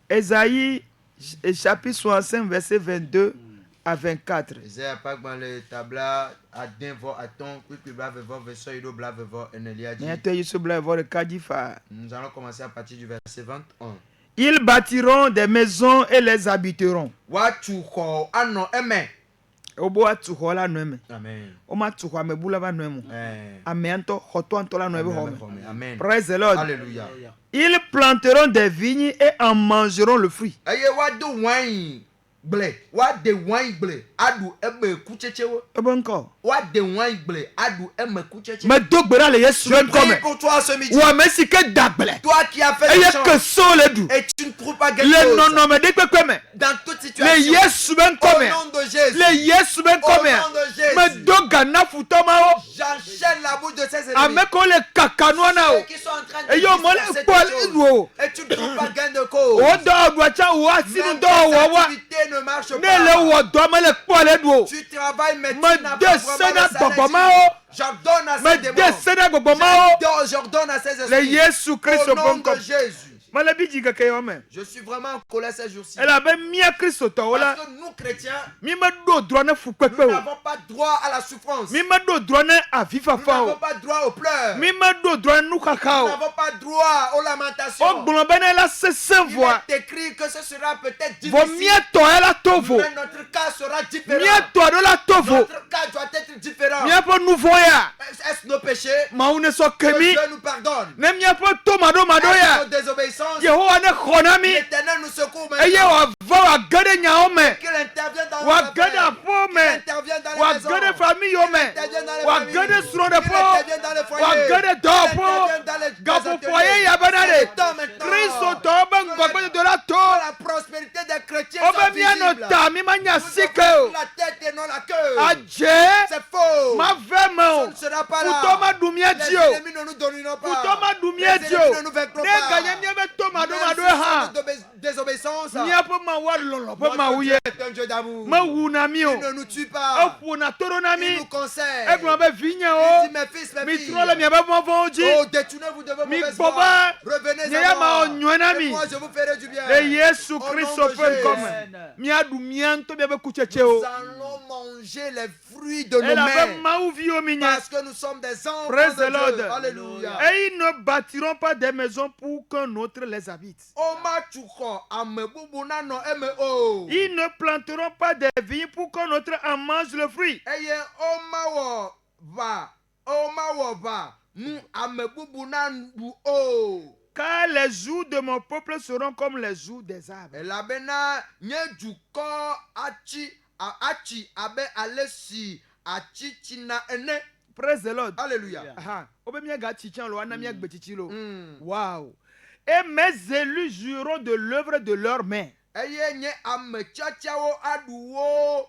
Ésaïe chapitre 65 verset 22 à 24. Et c'est pas dans les tablettes d'un voiton, puis blave vos versoïdes, blave vos enelia. Bientôt, Yesu bla voir le kadifa. Nous allons commencer à partir du verset 21. Ils bâtiront des maisons et les habiteront. Wachuko ano eme. Obo atuho la noeme. Amen. Oma tuho amebula ba noemu. Amen. Amianto hoto antola noebe home. Amen. Praise the Lord. Alléluia. Ils planteront des vignes et en mangeront le fruit. Eye wado wine ble. Wade wine ble. Adu ebe kuchechewo. Ebonko. Wade wine ble. Adu eme kuchechewo. Me dogbera le Yesu Je ben prie comme. pour toi ce midi. Wa mesike dagle. Toi qui as fait Eye le que chant so le du. et tu ne trouves pas quelque Le chose non me de kweme. dans toute Le situation. Yesu ben Au comme. nom de Jésus. Le Yesu ben Au comme. nom de Jésus. Me doga na futoma o. J'enchaîne la bouche de ces ennemis. Ameko le kakanwana o. Ceux qui sont en train de Eyo discuter mole cette kwal chose. idu. Et tu ne trouves pas gain de cause. O do agwacha o asinu Même do tes wa wa. activités ne marchent Ne pas. le wo do me le kwal edu. Tu travailles mais tu Me n'as pas desena vraiment le gbogbo salaire. o. J'ordonne à Me ces démons. desena gbogbo o. J'ordonne à ces Le esprits. Yesu Christ Au nom bon comme. de Jésus. Mala biji ka kayo me. Je suis vraiment en colère ces jours-ci. Elle avait mia Christ to wala. Parce que nous chrétiens, Mi ma do drone fu pepe nous o. n'avons pas droit à la souffrance. Mi ma do drone afifa Nous fa n'avons o. pas droit aux pleurs. Mi ma do drone nu kaka Nous o. n'avons pas droit aux O lamentations. gbon bene la se Il voix. est écrit que ce sera peut-être Vo difficile. mia to ela tovo. Mais notre cas sera différent. Mia to do la tovo. Notre cas doit être différent. Mia po nouveau ya. Est-ce nos péchés? Maune so Que kemi. Dieu nous pardonne. Ne mia po to mado Est-ce ya. nos désobéissances? Yehowa ne khonami. L'Éternel nous secoue Eye maintenant. wa va wa gade nyaome. Qu'il intervienne dans Wa nos gade affaires. afo Qu'il me. intervienne dans Wa les maisons. gade famille yo me. Wa gade suron de Qu'il po. intervienne dans les Wa foyers. gade do Qu'il po. intervienne dans les Gapo ateliers. foye ya C'est banade. le temps maintenant. Kristo to ben gbagbe de la to. La prospérité des chrétiens Obe soit mia no visible. ta mi ma nya Nous devons sike sur o. la tête et non la queue. Aje. C'est faux. Ma veme Ça o. ne sera pas là. Utoma dumia Les dio. ennemis ne nous donneront pas. Utoma Les dumia dio. ennemis ne nous vaincront Ne pas. ganye mia be to mado Même mado si ha. c'est de désobéissance. Mia po ma wa lolo po ma Notre Dieu uye. est un Dieu d'amour. Ma wu na mi o. Il ne nous tue pas. Opu na toro na mi. Il nous conseille. Egbon be vinya Il o. dit mes fils, mes Mi filles. trole mi be mo fon ji. Oh, détournez-vous de vos Mi mauvaises boba. voies. Revenez Nye ya à ma o moi. nyona Et mi. moi, je vous ferai du bien. Le Yesu Au Christ nom de open Jésus. comme. Mi adu mi anto bi be kucheche o. Nous allons manger les fruits de nos Elle avait mains. ma ou vi o mi nya. Parce que nous sommes des enfants Praise de the Lord. Dieu. Alléluia. Et ils ne bâtiront pas des maisons pour qu'un autre les habite. Oma chuko amebubu nano eme-o. Ils ne planteront pas des vignes pour qu'un autre en mange le fruit. Eye oma wo va nu amebubu nanu o. Car les jours de mon peuple seront comme les jours des arbres. Elabena nye juko achi abe alesi achi china ene. Praise the Lord. Alléluia. Aha. Obe mi ga chichan lo ana mi agbe chichi lo. Mm. Wow. Et mes élus jouiront de l'œuvre de leurs mains. eye nye ame tsatsiawo aɖuwo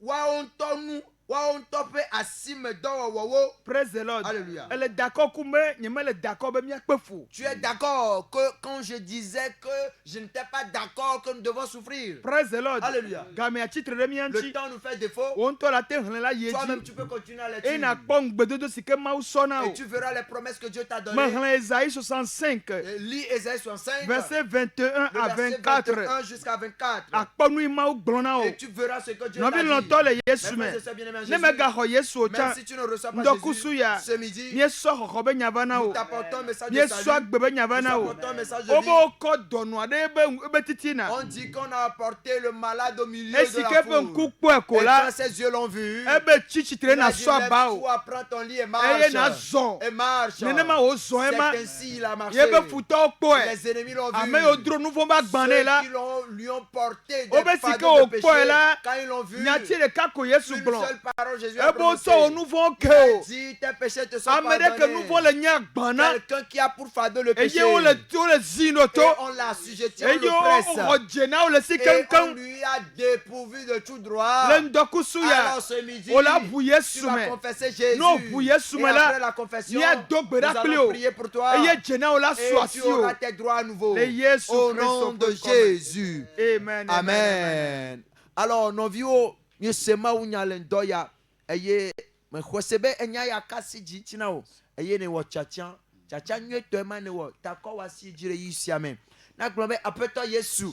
woawo ŋutɔ nu woawo ŋutɔ ƒe asime dɔwɔwɔwo. Praise the Lord. Alléluia. Elle est d'accord kume nyemele d'accord be miakpe fu. Tu es d'accord que quand je disais que je n'étais pas d'accord que nous devons souffrir? Praise the Lord. Alléluia. Game a titre de Le mianchi. temps nous fait défaut. O ŋutɔ la te hlẽ la Toi-même, yeji. tu peux continuer à E na l'étude. kpɔ ŋugbedodo si ke Mawu sɔ na Et o. tu verras les promesses que Dieu t'a Me données. hlẽ Esaïe 65 Lis Ésaïe 65, verset 21 le à verset 24. 21 jusqu'à 24. Akpɔ nu yi Mawu gblɔ na o. Et tu verras ce que Dieu Nɔvi t'a dit. lɔtɔ le Yesu Mes me. frères et sœurs bien-aimés en Ne me Jésus, gaxɔ Yesu o même tsã. si tu ne reçois pas Ŋdɔkusu Jésus, ya. ce midi, Miesɔ xɔxɔ be nya va na nous o. t'apportons un message de Miesɔ salut. agbe be nya va Nous na o. apportons un message de Wo vie. be wokɔ dɔnɔ aɖe ebe titina. On dit qu'on a apporté le malade au milieu Esi de la ke ƒe foule. ŋku kpɔe ko Et la, quand ses yeux l'ont vu, ebe tsi tsitre il na a dit, sɔ aba o. lève-toi, prends ton lit et Eye marche. na zɔn. Et marche. Nenema wo zɔn ema. C'est ainsi il a marché. Yebe futɔwo kpɔe. Les ennemis l'ont vu. Ame yiwo dro nu vɔ̃ ba gbã nɛ la. Ceux qui lui ont porté Wobe des si ke fardeaux de wo péché, kpɔe la, quand ils l'ont vu, Nyatsi ɖeka ko Yesu une gblɔ. seule parole Jésus a Ebe prononcée. wotɔ wo nu vɔ̃ ke Il a o. dit, tes péchés te sont Ame ɖe ke nu vɔ̃ pardonnés. le nya gbãna. Quelqu'un qui a pour fardeau le péché. Eye wole zi no Et to. on l'a assujetti, on Eye le presse. woxɔ dze na wo le si Et on keŋkeŋ. lui a dépourvu de tout droit. Le ŋdɔkusu ya. Alors ce midi, Wola bu tu Yesu vas me. confesser Jésus. No bu Yesu Et me la. après la confession, Miado gbe nous ɖa kpli allons o. prier pour toi. Eye dze na wo la Et su tu asi o. auras tes droits à nouveau. Le Yesu Au Christo nom de ƒe ŋkɔ me. Jésus. Amen. Amen. Alors, nɔviwo, míese Mawu nya le ŋdɔ ya eye mexɔse be enya ya kasi dzi tina o eye ne wɔ tsatsia nyuietɔe ma ne wɔ takɔ wɔ asi dzi ɖe yi sia me. Na gblɔ be aƒetɔ Yesu,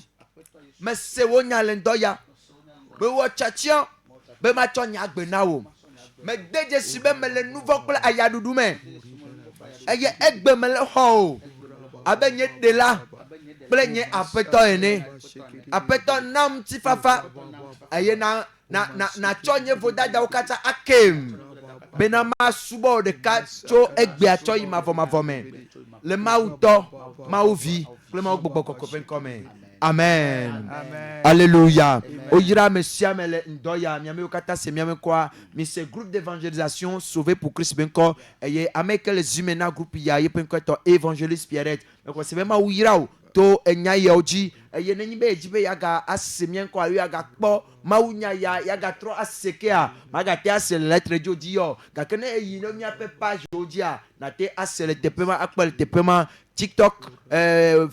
mese wo nya le ŋdɔ ya be wɔ tsatsia be matsɔ nya gbe na wo. Mede dzesi be mele nu vɔ̃ kple ayaɖuɖu me eye egbe mele xɔ o abe nye ɖela kple nye aƒetɔ ene. Aƒetɔ nam ŋutifafa eye natsɔ nye vodadawo katã akem bena masubɔ wo ɖeka tso egbea tsɔ yi mavɔmavɔ me le Mawu tɔ, Mawu vi kple Mawu gbɔgbɔ kɔkɔ ƒe ŋkɔ me. Amen. Amen. Alléluia. Oyira me sia me le ŋdɔ ya miamewo katã se miame kɔa mi se groupe d'évangélisation sauvé pour Christ ƒe ŋkɔ eye ame ke le zi me na groupe ya ye ƒe ŋkɔ tɔ Evangelist Pierrette. Mexɔ se be Mawu yra o to enya yawo dzi eye nenyi be edzi be yaga ase mia ŋkɔ alo yaga kpɔ Mawu nya ya yaga trɔ ase kea magate ase le lettre dzo dzi yɔ gake ne eyi ne miaƒe page wo dzia nate ase le teƒe ma akpɔ le teƒe ma TikTok,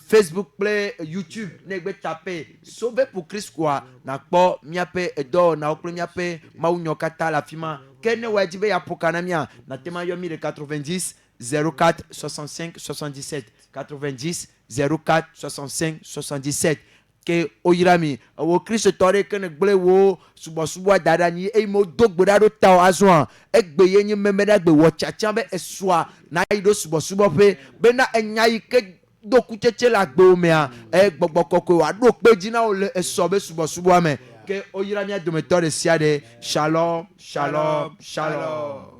Facebook kple YouTube ne gbe tape sauvé pour Christ koa nakpɔ miaƒe edɔwɔnawo kple miaƒe mawunyɔ katã le afi ma ke ne wɔ edzi be yaƒo ka na mia nate ma yɔ mi le 90 04 65 77 90 04 65 77 ke oyira mi wo kristotɔ ɖe ke ne gblẽ wo subɔsubɔ da ɖe anyi eye me do gbe ɖa ɖo ta o azɔa egbe ye nye meme ɖa gbe wɔ tsatsia be esɔa na yi ɖo subɔsubɔ ƒe bena enya yi ke do kutsetse le agbewo mea gbɔgbɔ kɔkɔe wòaɖo kpe dzi na wo le esɔ be subɔsubɔa me ke oyira mia dometɔ ɖe sia ɖe. Shalom, shalom, shalom.